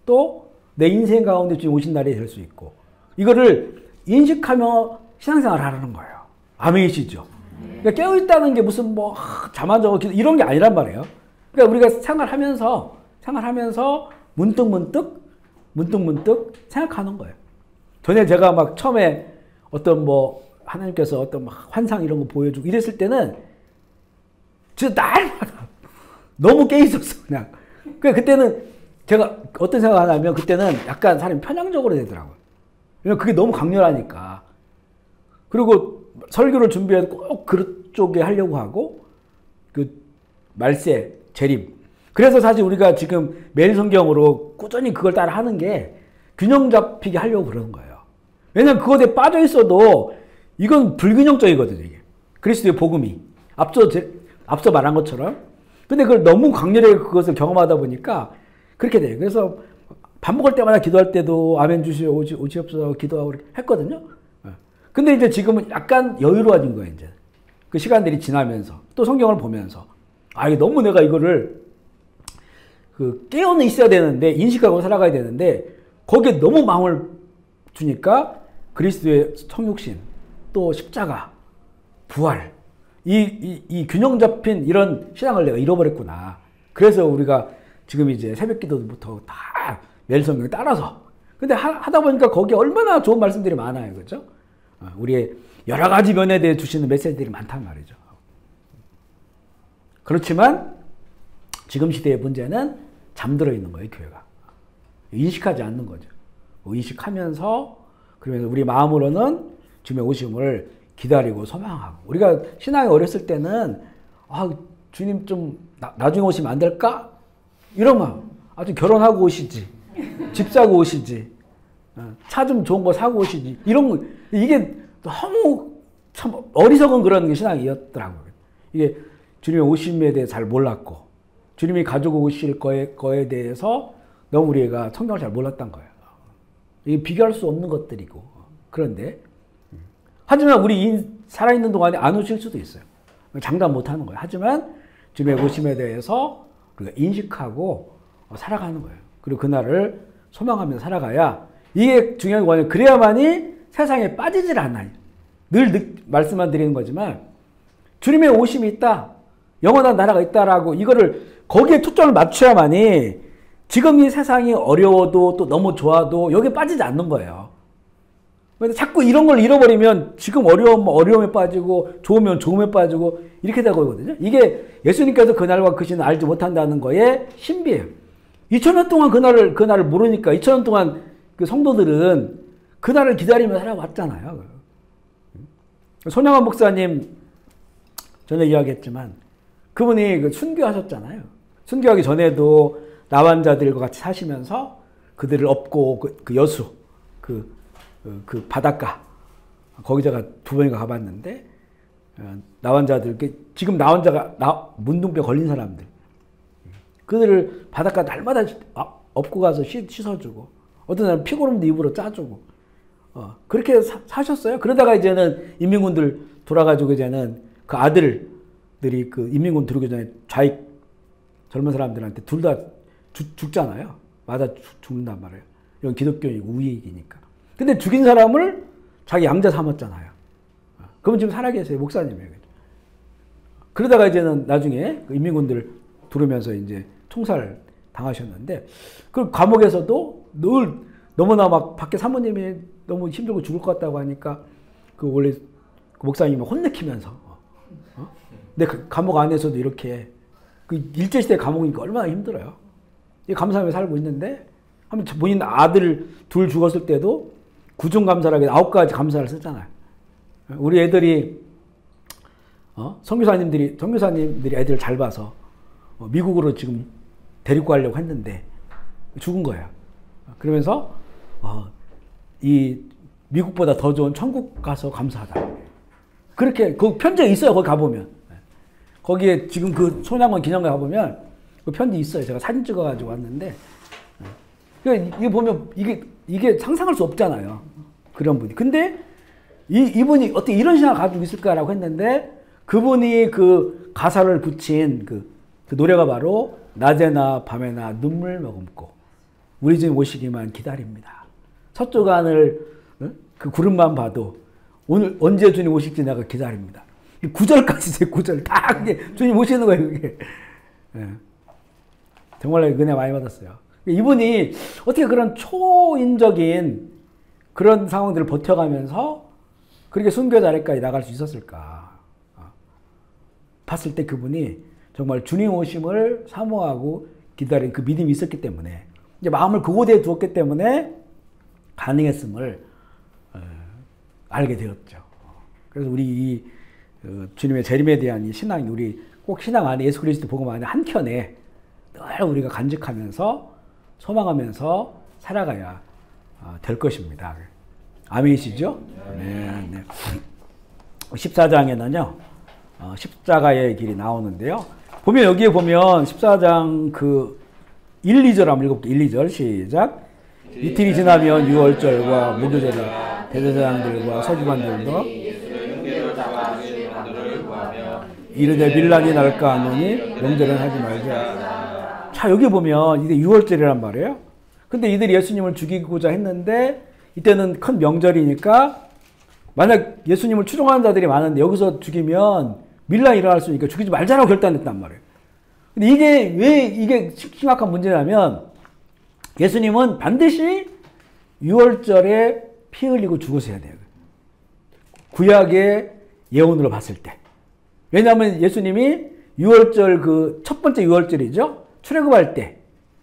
또 내 인생 가운데 주님 오신 날이 될 수 있고 이거를 인식하며 신앙생활을 하라는 거예요. 아멘이시죠? 그러니까 깨어있다는 게 무슨 뭐 잠 안 자고 이런 게 아니란 말이에요. 그러니까 우리가 생활하면서 문득 생각하는 거예요. 전에 제가 막 처음에 어떤 뭐 하나님께서 어떤 막 환상 이런 거 보여주고 이랬을 때는 진짜 날마다 너무 깨 있었어 그냥. 그러니까 그때는 제가 어떤 생각을 하냐면 그때는 약간 사람이 편향적으로 되더라고요. 왜냐면 그게 너무 강렬하니까. 그리고 설교를 준비해도 꼭 그쪽에 하려고 하고 그 말세, 재림. 그래서 사실 우리가 지금 매일 성경으로 꾸준히 그걸 따라 하는 게 균형 잡히게 하려고 그러는 거예요. 왜냐면 그것에 빠져 있어도 이건 불균형적이거든요. 이게. 그리스도의 복음이. 앞서 말한 것처럼. 근데 그걸 너무 강렬하게 그것을 경험하다 보니까 그렇게 돼요. 그래서 밥 먹을 때마다 기도할 때도 아멘 오시옵소서 기도하고 했거든요. 근데 이제 지금은 약간 여유로워진 거예요. 이제 그 시간들이 지나면서 또 성경을 보면서 이게 너무 내가 이거를 그 깨어는 있어야 되는데 인식하고 살아가야 되는데 거기에 너무 마음을 주니까 그리스도의 성육신 또 십자가 부활 이 균형 잡힌 이런 신앙을 내가 잃어버렸구나. 그래서 우리가 지금 이제 새벽 기도부터 다 매일 성경에 따라서 근데 하다 보니까 거기에 얼마나 좋은 말씀들이 많아요. 그렇죠? 우리의 여러 가지 면에 대해 주시는 메시지들이 많단 말이죠. 그렇지만 지금 시대의 문제는 잠들어 있는 거예요. 교회가. 인식하지 않는 거죠. 인식하면서 그러면서 우리 마음으로는 주님의 오심을 기다리고 소망하고 우리가 신앙이 어렸을 때는 주님 좀 나중에 오시면 안 될까? 이런 마음. 아주 결혼하고 오시지. 집 사고 오시지. 차 좀 좋은 거 사고 오시지. 이런 거. 이게 너무 참 어리석은 그런 신앙이었더라고요. 이게 주님의 오심에 대해 잘 몰랐고 주님이 가지고 오실 거에 대해서 너무 우리가 성경을 잘 몰랐던 거예요. 이게 비교할 수 없는 것들이고 그런데 하지만 우리 살아있는 동안에 안 오실 수도 있어요. 장담 못하는 거예요. 하지만 주님의 오심에 대해서 우리가 인식하고 살아가는 거예요. 그리고 그날을 소망하면서 살아가야 이게 중요한 거예요. 그래야만이 세상에 빠지질 않아요. 늘 말씀만 드리는 거지만 주님의 오심이 있다. 영원한 나라가 있다라고 이거를 거기에 초점을 맞춰야만이 지금 이 세상이 어려워도 또 너무 좋아도 여기에 빠지지 않는 거예요. 근데 자꾸 이런 걸 잃어버리면 지금 어려움에 빠지고 좋으면 좋음에 빠지고 이렇게 되거든요. 이게 예수님께서 그날과 그 시는 알지 못한다는 거에 신비예요. 2000년 동안 그날을 모르니까 2000년 동안 그 성도들은 그날을 기다리며 살아왔잖아요. 손양원 목사님 전에 이야기했지만 그분이 그 순교하셨잖아요. 순교하기 전에도 나환자들과 같이 사시면서 그들을 업고 그 여수 그 바닷가 거기 제가 2번인가 가봤는데 나환자들 지금 나환자가 문둥병 걸린 사람들 그들을 바닷가 날마다 업고 가서 씻어주고 어떤 사람은 피고름도 입으로 짜주고 그렇게 사셨어요. 그러다가 이제는 인민군들 돌아가지고 이제는 그 아들들이 그 인민군 들어오기 전에 좌익 젊은 사람들한테 둘 다 죽잖아요. 맞아 죽는단 말이에요. 이건 기독교이고 우익이니까. 근데 죽인 사람을 자기 양자 삼았잖아요. 그분 지금 살아계세요. 목사님이에요. 그러다가 이제는 나중에 그 인민군들 들어오면서 이제 총살 당하셨는데 그 감옥에서도 늘 너무나 막 밖에 사모님이 너무 힘들고 죽을 것 같다고 하니까 그 원래 그 목사님이 혼내키면서 근데 그 감옥 안에서도 이렇게 그 일제시대 감옥이니까 얼마나 힘들어요. 감사하며 살고 있는데 한번 본인 아들 둘 죽었을 때도 구중감사라고 9가지 감사를 썼잖아요. 우리 애들이 선교사님들이 애들을 잘 봐서 미국으로 지금 데리고 가려고 했는데 죽은 거예요. 그러면서 이 미국보다 더 좋은 천국 가서 감사하다. 그렇게 그 편지가 있어요. 거기 가보면 거기에 지금 그 손양원 기념관 가보면 그 편지 있어요. 제가 사진 찍어가지고 왔는데 이게 보면 이게 상상할 수 없잖아요. 그런 분이. 근데 이분이 어떻게 이런 신앙을 가지고 있을까라고 했는데 그분이 그 가사를 붙인 그 그 노래가 바로 낮에나 밤에나 눈물 머금고 우리 주님 오시기만 기다립니다. 서쪽 하늘 그 구름만 봐도 오늘 언제 주님 오실지 내가 기다립니다. 9절까지 제 9절 다 그게 주님 오시는 거예요. 그게. 예. 정말 은혜 많이 받았어요. 이분이 어떻게 그런 초인적인 그런 상황들을 버텨가면서 그렇게 순교 자리까지 나갈 수 있었을까? 봤을 때 그분이 정말 주님 오심을 사모하고 기다린 그 믿음이 있었기 때문에 이제 마음을 그곳에 두었기 때문에 가능했음을 알게 되었죠. 그래서 우리 이 주님의 재림에 대한 이 신앙이 우리 꼭 신앙 안에 예수 그리스도 복음 안에 한 켠에 늘 우리가 간직하면서 소망하면서 살아가야 될 것입니다. 아멘이시죠? 네, 네. 14장에는요, 십자가의 길이 나오는데요. 보면 여기에 보면 14장 그 1, 2절 한번 읽어볼게요. 1, 2절 시작. 이틀이 지나면 유월절과 무교절에 대제사장들과 서기관들도 이르되 밀란이 날까 하노니 명절은 하지 말자. 자, 여기 보면 이게 유월절이란 말이에요. 근데 이들이 예수님을 죽이고자 했는데 이때는 큰 명절이니까 만약 예수님을 추종하는 자들이 많은데 여기서 죽이면 밀란이 일어날 수 있으니까 죽이지 말자라고 결단했단 말이에요. 근데 이게 왜 이게 심각한 문제냐면 예수님은 반드시 유월절에 피 흘리고 죽으셔야 돼요. 구약의 예언으로 봤을 때. 왜냐하면 예수님이 유월절 그 첫 번째 유월절이죠. 출애굽할 때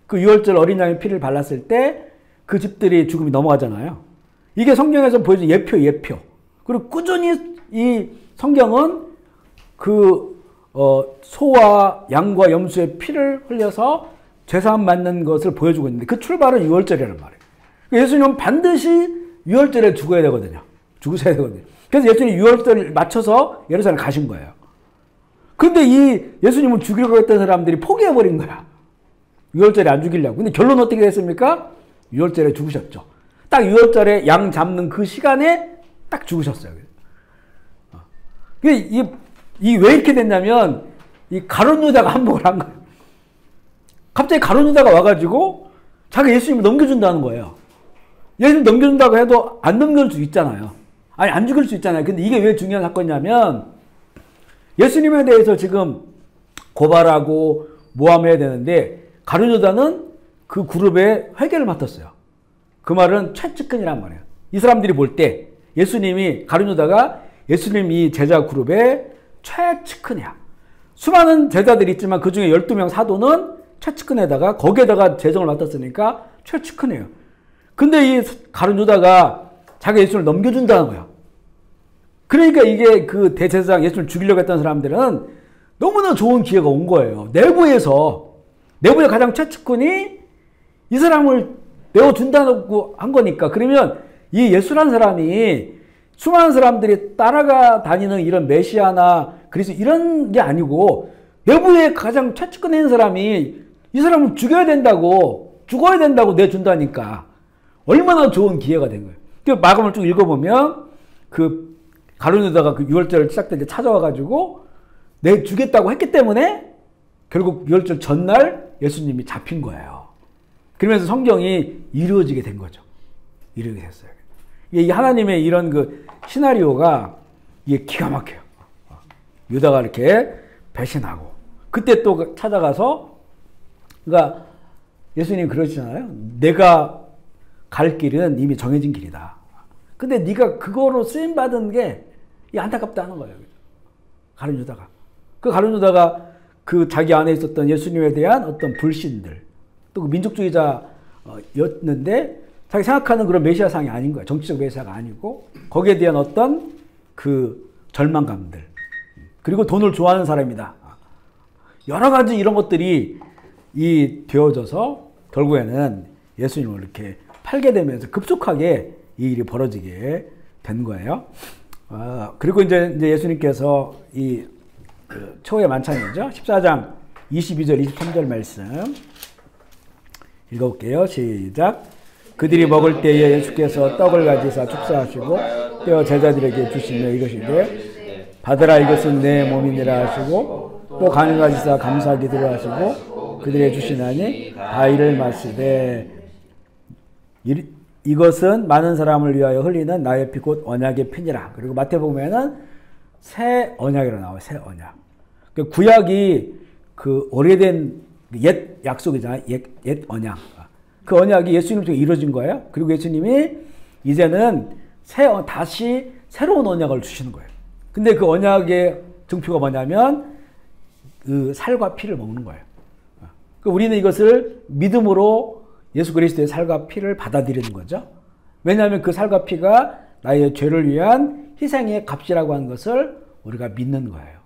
그 유월절 어린 양의 피를 발랐을 때 그 집들이 죽음이 넘어가잖아요. 이게 성경에서 보여준 예표. 그리고 꾸준히 이 성경은 그 소와 양과 염소의 피를 흘려서 제사함 맞는 것을 보여주고 있는데 그 출발은 유월절이라는 말이에요. 예수님은 반드시 유월절에 죽어야 되거든요. 죽으셔야 되거든요. 그래서 예수님이 유월절을 맞춰서 예루살렘 가신 거예요. 근데 이 예수님을 죽이려고 했던 사람들이 포기해버린 거야. 유월절에 안 죽이려고. 근데 결론 어떻게 됐습니까? 유월절에 죽으셨죠. 딱 유월절에 양 잡는 그 시간에 딱 죽으셨어요. 이 왜 이렇게 됐냐면 이 가룟 유다가 한복을 한 거예요. 갑자기 가룟 유다가 와가지고 자기 예수님을 넘겨준다는 거예요. 예수님 넘겨준다고 해도 안 넘겨줄 수 있잖아요. 아니 안 죽일 수 있잖아요. 근데 이게 왜 중요한 사건이냐면 예수님에 대해서 지금 고발하고 모함해야 되는데 가룟 유다는 그 그룹의 회계를 맡았어요. 그 말은 최측근이란 말이에요. 이 사람들이 볼 때 예수님이 가룟 유다가 예수님 이 제자 그룹의 최측근이야. 수많은 제자들이 있지만 그 중에 12명 사도는 최측근에다가 거기에다가 재정을 맡았으니까 최측근이에요. 근데 이 가룟 유다가 자기 예수를 넘겨준다는 거야. 그러니까 이게 그 대제사장 예수를 죽이려고 했던 사람들은 너무나 좋은 기회가 온 거예요. 내부의 가장 최측근이 이 사람을 내어준다고 한 거니까. 그러면 이 예수라는 사람이 수많은 사람들이 따라가 다니는 이런 메시아나 그리스도 이런 게 아니고 내부에 가장 최측근에 있는 사람이 이 사람을 죽어야 된다고 내준다니까 얼마나 좋은 기회가 된 거예요. 그 마감을 쭉 읽어보면 그 가룟 유다가 그 유월절 시작될 때 찾아와가지고 내주겠다고 했기 때문에 결국 유월절 전날 예수님이 잡힌 거예요. 그러면서 성경이 이루어지게 된 거죠. 이루어지게 됐어요. 이게 하나님의 이런 그 시나리오가 이게 기가 막혀요. 유다가 이렇게 배신하고 그때 또 찾아가서 그러니까 예수님 그러시잖아요. 내가 갈 길은 이미 정해진 길이다. 근데 네가 그거로 쓰임 받은 게 안타깝다는 거예요. 가룟 유다가. 그 가룟 유다가 그 자기 안에 있었던 예수님에 대한 어떤 불신들 또 그 민족주의자였는데 자기 생각하는 그런 메시아상이 아닌 거야. 정치적 메시아가 아니고 거기에 대한 어떤 그 절망감들 그리고 돈을 좋아하는 사람이다. 여러 가지 이런 것들이 되어져서 결국에는 예수님을 이렇게 팔게 되면서 급속하게 이 일이 벌어지게 된 거예요. 그리고 이제 예수님께서 이 초의 만찬이죠. 14장 22절 23절 말씀 읽어볼게요. 시작. 그들이 먹을 때에 예수께서 떡을 가지사 축사하시고 떼어 제자들에게 주시며 이러시되 받으라 이것은 내 몸이니라 하시고 또 가능하시사 감사 기도를 하시고 그들의 주시나니 다 이를 마시되 이것은 많은 사람을 위하여 흘리는 나의 피 곧 언약의 피니라. 그리고 마태복음에는 새 언약이라고 나와요. 새 언약. 그 구약이 그 오래된 옛 약속이잖아요. 옛 언약. 그 언약이 예수님 통해 이루어진 거예요. 그리고 예수님이 이제는 다시 새로운 언약을 주시는 거예요. 근데 그 언약의 증표가 뭐냐면 그 살과 피를 먹는 거예요. 우리는 이것을 믿음으로 예수 그리스도의 살과 피를 받아들이는 거죠. 왜냐하면 그 살과 피가 나의 죄를 위한 희생의 값이라고 하는 것을 우리가 믿는 거예요.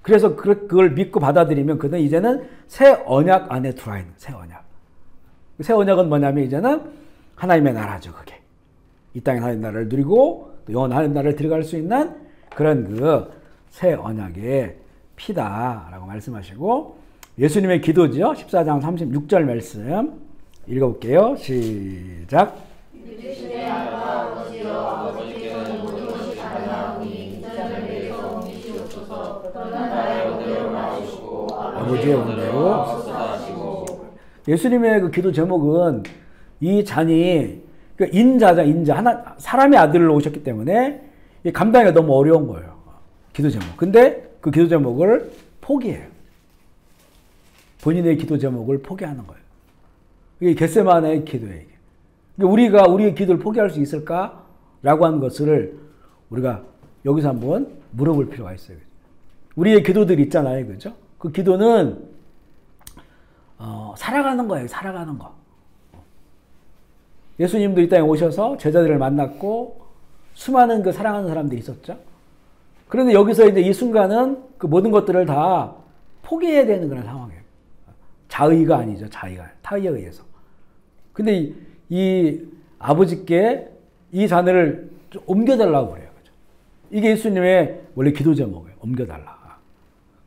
그래서 그걸 믿고 받아들이면 그는 이제는 새 언약 안에 들어와 있는 새 언약. 새 언약은 뭐냐면 이제는 하나님의 나라죠. 그게. 이 땅에 하나님의 나라를 누리고 또 영원한 하나님의 나라를 들어갈 수 있는 그런 그 새 언약의 피다라고 말씀하시고 예수님의 기도죠. 14장 36절 말씀 읽어볼게요. 시작. 아버지의 원대로 예수님의 그 기도 제목은 이 잔이 그 인자자 인자 하나 사람의 아들로 오셨기 때문에 감당하기가 너무 어려운 거예요. 기도 제목. 근데 그 기도 제목을 포기해요. 본인의 기도 제목을 포기하는 거예요. 이게 겟세마네의 기도예요. 우리가 우리의 기도를 포기할 수 있을까라고 하는 것을 우리가 여기서 한번 물어볼 필요가 있어요. 우리의 기도들이 있잖아요, 그죠? 그 기도는 살아가는 거예요, 살아가는 거. 예수님도 이 땅에 오셔서 제자들을 만났고 수많은 그 사랑하는 사람들이 있었죠. 그런데 여기서 이제 이 순간은 그 모든 것들을 다 포기해야 되는 그런 상황이에요. 자의가 아니죠, 자의가 타의에 의해서. 근데 이 아버지께 이 잔을 좀 옮겨달라고 그래요. 그죠? 이게 예수님의 원래 기도 제목이에요. 옮겨달라.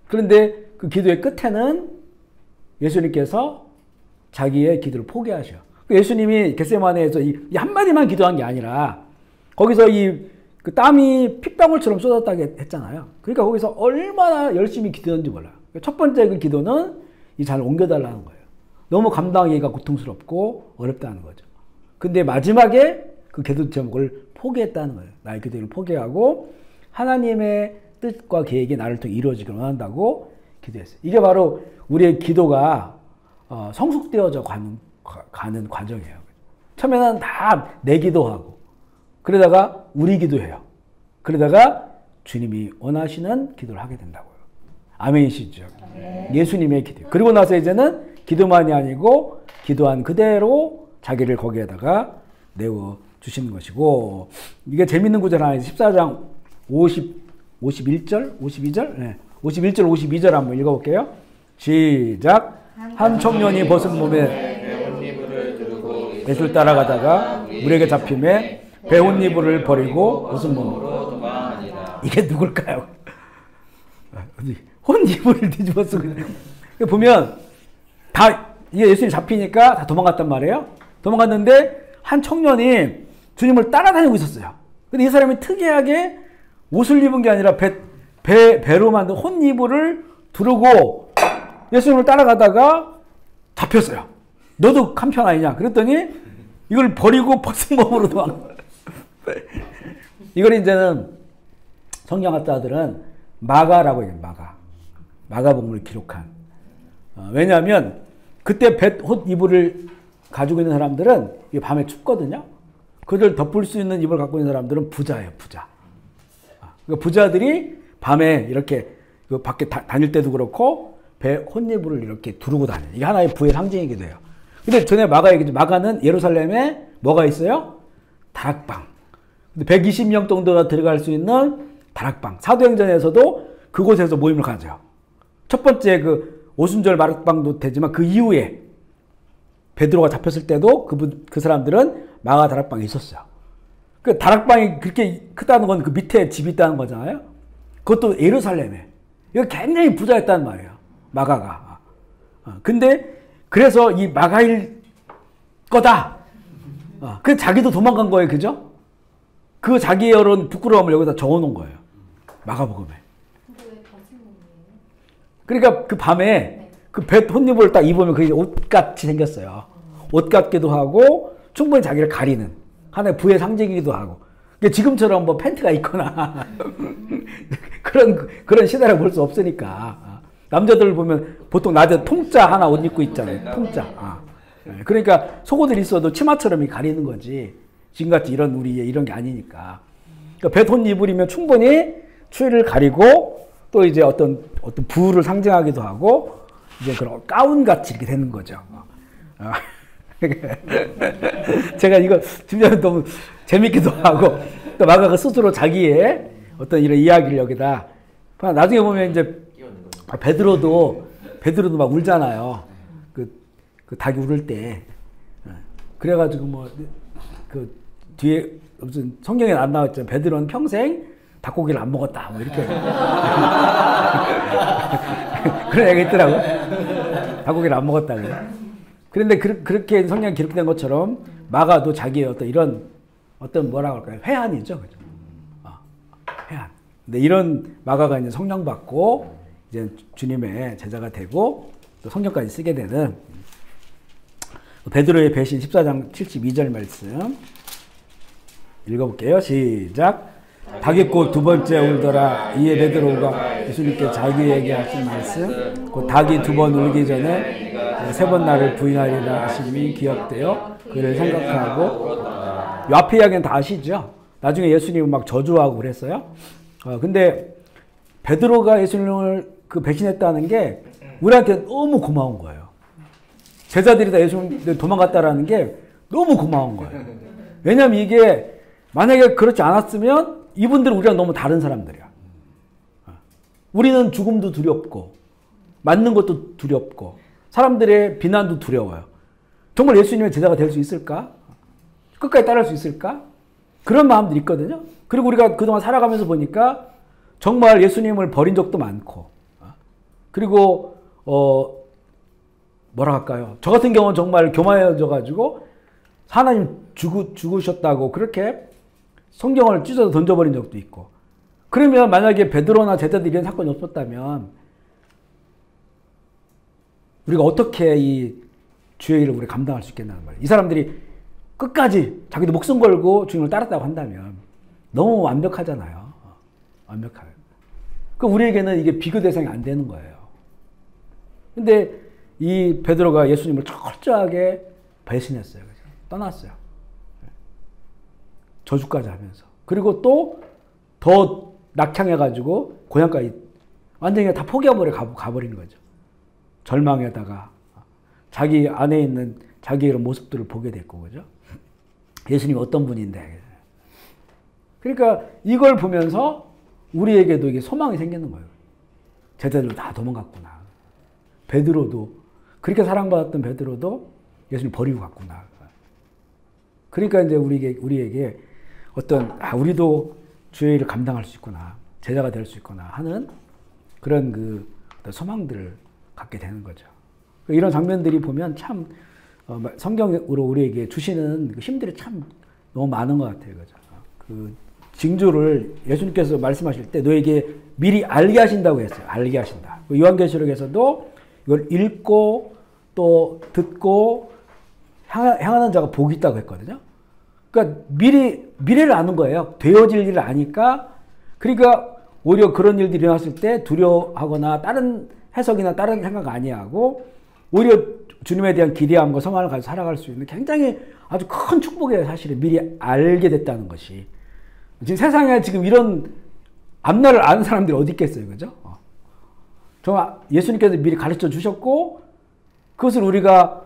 그런데 그 기도의 끝에는 예수님께서 자기의 기도를 포기하셔. 예수님이 겟세마네에서 이 한마디만 기도한 게 아니라 거기서 그 땀이 핏방울처럼 쏟았다고 했잖아요. 그러니까 거기서 얼마나 열심히 기도했는지 몰라요. 첫 번째 그 기도는 이 잔을 옮겨달라는 거예요. 너무 감당하기가 고통스럽고 어렵다는 거죠. 근데 마지막에 그 기도 제목을 포기했다는 거예요. 나의 기도를 포기하고 하나님의 뜻과 계획이 나를 통해 이루어지길 원한다고 기도했어요. 이게 바로 우리의 기도가 성숙되어져 가는 과정이에요. 처음에는 다 내 기도하고 그러다가 우리 기도해요. 그러다가 주님이 원하시는 기도를 하게 된다고요. 아멘이시죠? 예수님의 기도. 그리고 나서 이제는 기도만이 아니고 기도한 그대로 자기를 거기에다가 내어 주시는 것이고 이게 재밌는 구절 하나 있어요. 14장 51절, 52절? 네. 51절, 52절 한번 읽어볼게요. 시작. 한 청년이 벗은 몸에 예수를 따라가다가 물에게 잡힘에 배운 이불을 버리고 벗은 몸으로 도망하니라. 이게 누굴까요? 혼 이불을 뒤집어 쓰고 보면 다 이게 예수님 잡히니까 다 도망갔단 말이에요. 도망갔는데 한 청년이 주님을 따라다니고 있었어요. 근데 이 사람이 특이하게 옷을 입은 게 아니라 배로 만든 혼 이불을 두르고 예수님을 따라가다가 잡혔어요. 너도 한편 아니냐? 그랬더니 이걸 버리고 벗은 몸으로 도망. 이걸 이제는 성경학자들은 마가라고 해요. 마가복음을 기록한. 왜냐하면 그때 옷 이불을 가지고 있는 사람들은 밤에 춥거든요. 그들 덮을 수 있는 이불을 갖고 있는 사람들은 부자예요. 부자. 그러니까 부자들이 밤에 이렇게 밖에 다닐 때도 그렇고 옷 이불을 이렇게 두르고 다녀요. 이게 하나의 부의 상징이기도 해요. 근데 전에 마가는 예루살렘에 뭐가 있어요? 다락방. 120명 정도가 들어갈 수 있는 다락방. 사도행전에서도 그곳에서 모임을 가져요. 첫 번째 그 오순절 다락방도 되지만 그 이후에 베드로가 잡혔을 때도 그 사람들은 마가 다락방에 있었어요. 그 다락방이 그렇게 크다는 건 그 밑에 집이 있다는 거잖아요. 그것도 예루살렘에. 이거 굉장히 부자였다는 말이에요. 마가가. 근데 그래서 이 마가일 거다. 그 자기도 도망간 거예요. 그죠? 그 자기의 이런 부끄러움을 여기다 적어놓은 거예요. 마가복음에. 근데 왜 벗은 몸이에요? 그러니까 그 밤에 그 뱃옷입을 딱 입으면 그게 옷같이 생겼어요. 옷 같기도 하고 충분히 자기를 가리는 하나의 부의 상징이기도 하고. 그러니까 지금처럼 뭐 팬티가 있거나 그런 시대라고 볼 수 없으니까. 남자들 보면 보통 낮에 통짜 하나 옷 입고 있잖아요. 통짜. 그러니까 속옷을 있어도 치마처럼 가리는 거지. 지금같이 이런 게 아니니까. 그러니까 뱃옷 입으면 충분히 추위를 가리고 또 이제 어떤 부를 상징하기도 하고 이제 그런 가운 같이 이렇게 되는 거죠. 제가 이거 지금 너무 재밌기도 하고 또 마가가 스스로 자기의 어떤 이런 이야기를 여기다 나중에 보면 이제 베드로도 막 울잖아요. 그 닭이 울을 때 그래가지고 뭐 그 뒤에 무슨 성경에 안 나왔잖아요. 베드로는 평생 닭고기를 안 먹었다. 뭐 이렇게 그런 얘기 있더라고요. 닭고기를 안 먹었다. 그런데 그렇게 성경에 기록된 것처럼 마가도 자기의 어떤 뭐라고 할까요? 회한이죠. 그죠? 회한. 근데 이런 마가가 이제 성령 받고 이제 주님의 제자가 되고 또 성경까지 쓰게 되는 베드로의 배신 14장 72절 말씀 읽어볼게요. 시작. 닭이 곧 두 번째 울더라. 이에 베드로가 예수님께 자기에게 하신 말씀 곧 닭이 두 번 울기 전에 세 번 나를 부인하리라 하심이 기억되어 그를 생각하고 이 앞에 이야기는 다 아시죠? 나중에 예수님은 막 저주하고 그랬어요. 근데 베드로가 예수님을 배신했다는 게 우리한테 너무 고마운 거예요. 제자들이 다 예수님 도망갔다라는 게 너무 고마운 거예요. 왜냐하면 이게 만약에 그렇지 않았으면 이분들은 우리랑 너무 다른 사람들이야. 우리는 죽음도 두렵고 맞는 것도 두렵고 사람들의 비난도 두려워요. 정말 예수님의 제자가 될 수 있을까? 끝까지 따를 수 있을까? 그런 마음들이 있거든요. 그리고 우리가 그동안 살아가면서 보니까 정말 예수님을 버린 적도 많고 그리고 뭐라 할까요? 저 같은 경우는 정말 교만해져 가지고 하나님 죽으셨다고 그렇게 성경을 찢어서 던져버린 적도 있고. 그러면 만약에 베드로나 제자들이 이런 사건이 없었다면 우리가 어떻게 이 주의 일을 우리 감당할 수 있겠냐는 말이에요. 이 사람들이 끝까지 자기도 목숨 걸고 주님을 따랐다고 한다면 너무 완벽하잖아요. 완벽해요. 그 우리에게는 이게 비교 대상이 안 되는 거예요. 근데 이 베드로가 예수님을 철저하게 배신했어요. 그죠? 떠났어요. 저주까지 하면서. 그리고 또 더 낙향해가지고 고향까지 완전히 다 포기해버려 가버리는 거죠. 절망에다가 자기 안에 있는 자기의 이런 모습들을 보게 됐고, 그죠? 예수님이 어떤 분인데. 그러니까 이걸 보면서 우리에게도 이게 소망이 생기는 거예요. 제자들 다 도망갔구나. 베드로도 그렇게 사랑받았던 베드로도 예수님 버리고 갔구나. 그러니까 이제 우리에게 어떤 우리도 주의 일을 감당할 수 있구나, 제자가 될 수 있구나 하는 그런 그 소망들을 갖게 되는 거죠. 이런 장면들이 보면 참 성경으로 우리에게 주시는 힘들이 참 너무 많은 것 같아요, 그죠? 그 징조를 예수님께서 말씀하실 때 너에게 미리 알게 하신다고 했어요. 알게 하신다. 요한계시록에서도 이걸 읽고 또 듣고 향하는 자가 복이 있다고 했거든요. 그러니까 미래를 아는 거예요. 되어질 일을 아니까. 그러니까 오히려 그런 일들이 일어났을 때 두려워하거나 다른 해석이나 다른 생각 아니하고 오히려 주님에 대한 기대함과 소망을 가지고 살아갈 수 있는 굉장히 아주 큰 축복이에요. 사실은 미리 알게 됐다는 것이. 지금 세상에 지금 이런 앞날을 아는 사람들이 어디 있겠어요. 그죠? 정말 예수님께서 미리 가르쳐 주셨고 그것을 우리가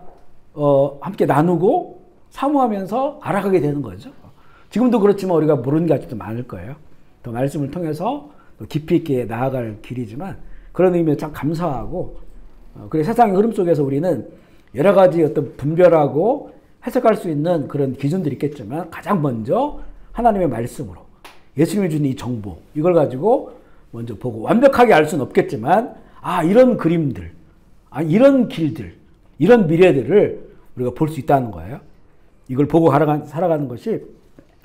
함께 나누고 사모하면서 알아가게 되는 거죠. 지금도 그렇지만 우리가 모르는 게 아직도 많을 거예요. 더 말씀을 통해서 깊이 있게 나아갈 길이지만 그런 의미에 참 감사하고 그리고 세상의 흐름 속에서 우리는 여러 가지 어떤 분별하고 해석할 수 있는 그런 기준들이 있겠지만 가장 먼저 하나님의 말씀으로 예수님이 주는 이 정보 이걸 가지고 먼저 보고 완벽하게 알 수는 없겠지만 이런 그림들, 이런 길들, 이런 미래들을 우리가 볼 수 있다는 거예요. 이걸 보고 살아가는 것이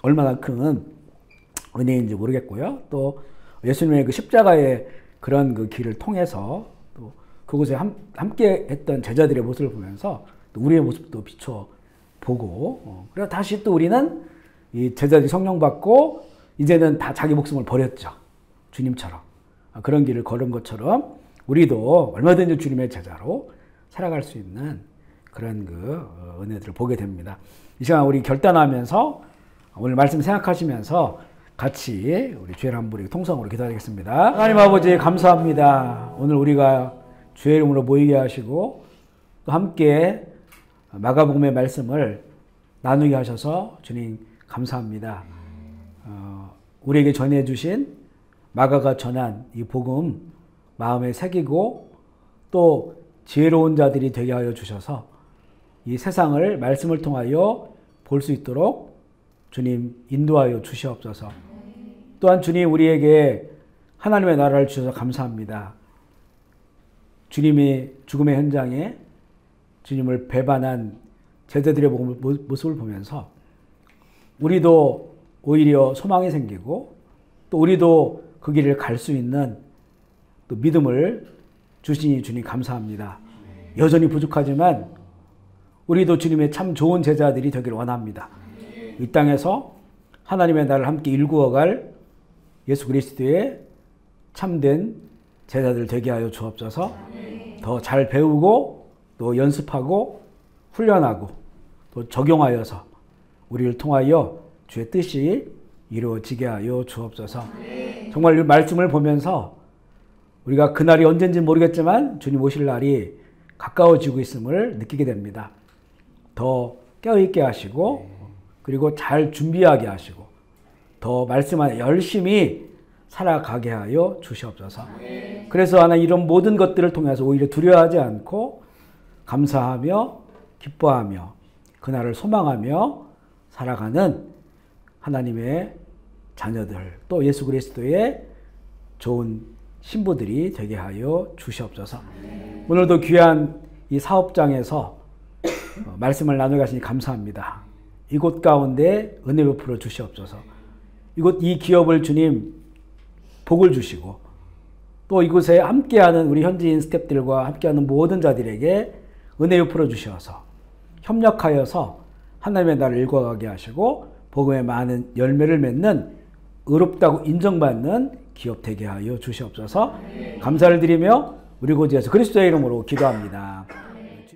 얼마나 큰 은혜인지 모르겠고요. 또 예수님의 그 십자가의 그런 그 길을 통해서 또 그곳에 함께 했던 제자들의 모습을 보면서 또 우리의 모습도 비춰보고 그래서 다시 또 우리는 이 제자들이 성령 받고 이제는 다 자기 목숨을 버렸죠. 주님처럼. 그런 길을 걸은 것처럼 우리도 얼마든지 주님의 제자로 살아갈 수 있는 그런 그 은혜들을 보게 됩니다. 이 시간 우리 결단하면서 오늘 말씀 생각하시면서 같이 우리 주의 이름 부르고 통성으로 기도하겠습니다. 하나님 아버지 감사합니다. 오늘 우리가 주의 이름으로 모이게 하시고 또 함께 마가복음의 말씀을 나누게 하셔서 주님 감사합니다. 우리에게 전해주신 마가가 전한 이 복음 마음에 새기고 또 지혜로운 자들이 되게 하여 주셔서 이 세상을 말씀을 통하여 볼 수 있도록 주님 인도하여 주시옵소서. 또한 주님 우리에게 하나님의 나라를 주셔서 감사합니다. 주님이 죽음의 현장에 주님을 배반한 제자들의 모습을 보면서 우리도 오히려 소망이 생기고 또 우리도 그 길을 갈 수 있는 또 믿음을 주시니 주님 감사합니다. 여전히 부족하지만 우리도 주님의 참 좋은 제자들이 되기를 원합니다. 이 땅에서 하나님의 나라를 함께 일구어갈 예수 그리스도의 참된 제자들 되게 하여 주옵소서. 더 잘 배우고 또 연습하고 훈련하고 또 적용하여서 우리를 통하여 주의 뜻이 이루어지게 하여 주옵소서. 정말 이 말씀을 보면서 우리가 그날이 언젠지 모르겠지만 주님 오실 날이 가까워지고 있음을 느끼게 됩니다. 더 깨어있게 하시고 그리고 잘 준비하게 하시고 더 말씀 안에 열심히 살아가게 하여 주시옵소서. 그래서 하나 이런 모든 것들을 통해서 오히려 두려워하지 않고 감사하며 기뻐하며 그날을 소망하며 살아가는 하나님의 자녀들 또 예수 그리스도의 좋은 신부들이 되게 하여 주시옵소서. 오늘도 귀한 이 사업장에서 말씀을 나누게 하시니 감사합니다. 이곳 가운데 은혜 베풀어 주시옵소서. 이 기업을 주님 복을 주시고 또 이곳에 함께하는 우리 현지인 스태프들과 함께하는 모든 자들에게 은혜 베풀어 주셔서 협력하여서 하나님의 나라를 일궈가게 하시고 복음의 많은 열매를 맺는 의롭다고 인정받는 기업 되게 하여 주시옵소서. 감사를 드리며 우리 구주 예수 그리스도의 이름으로 기도합니다.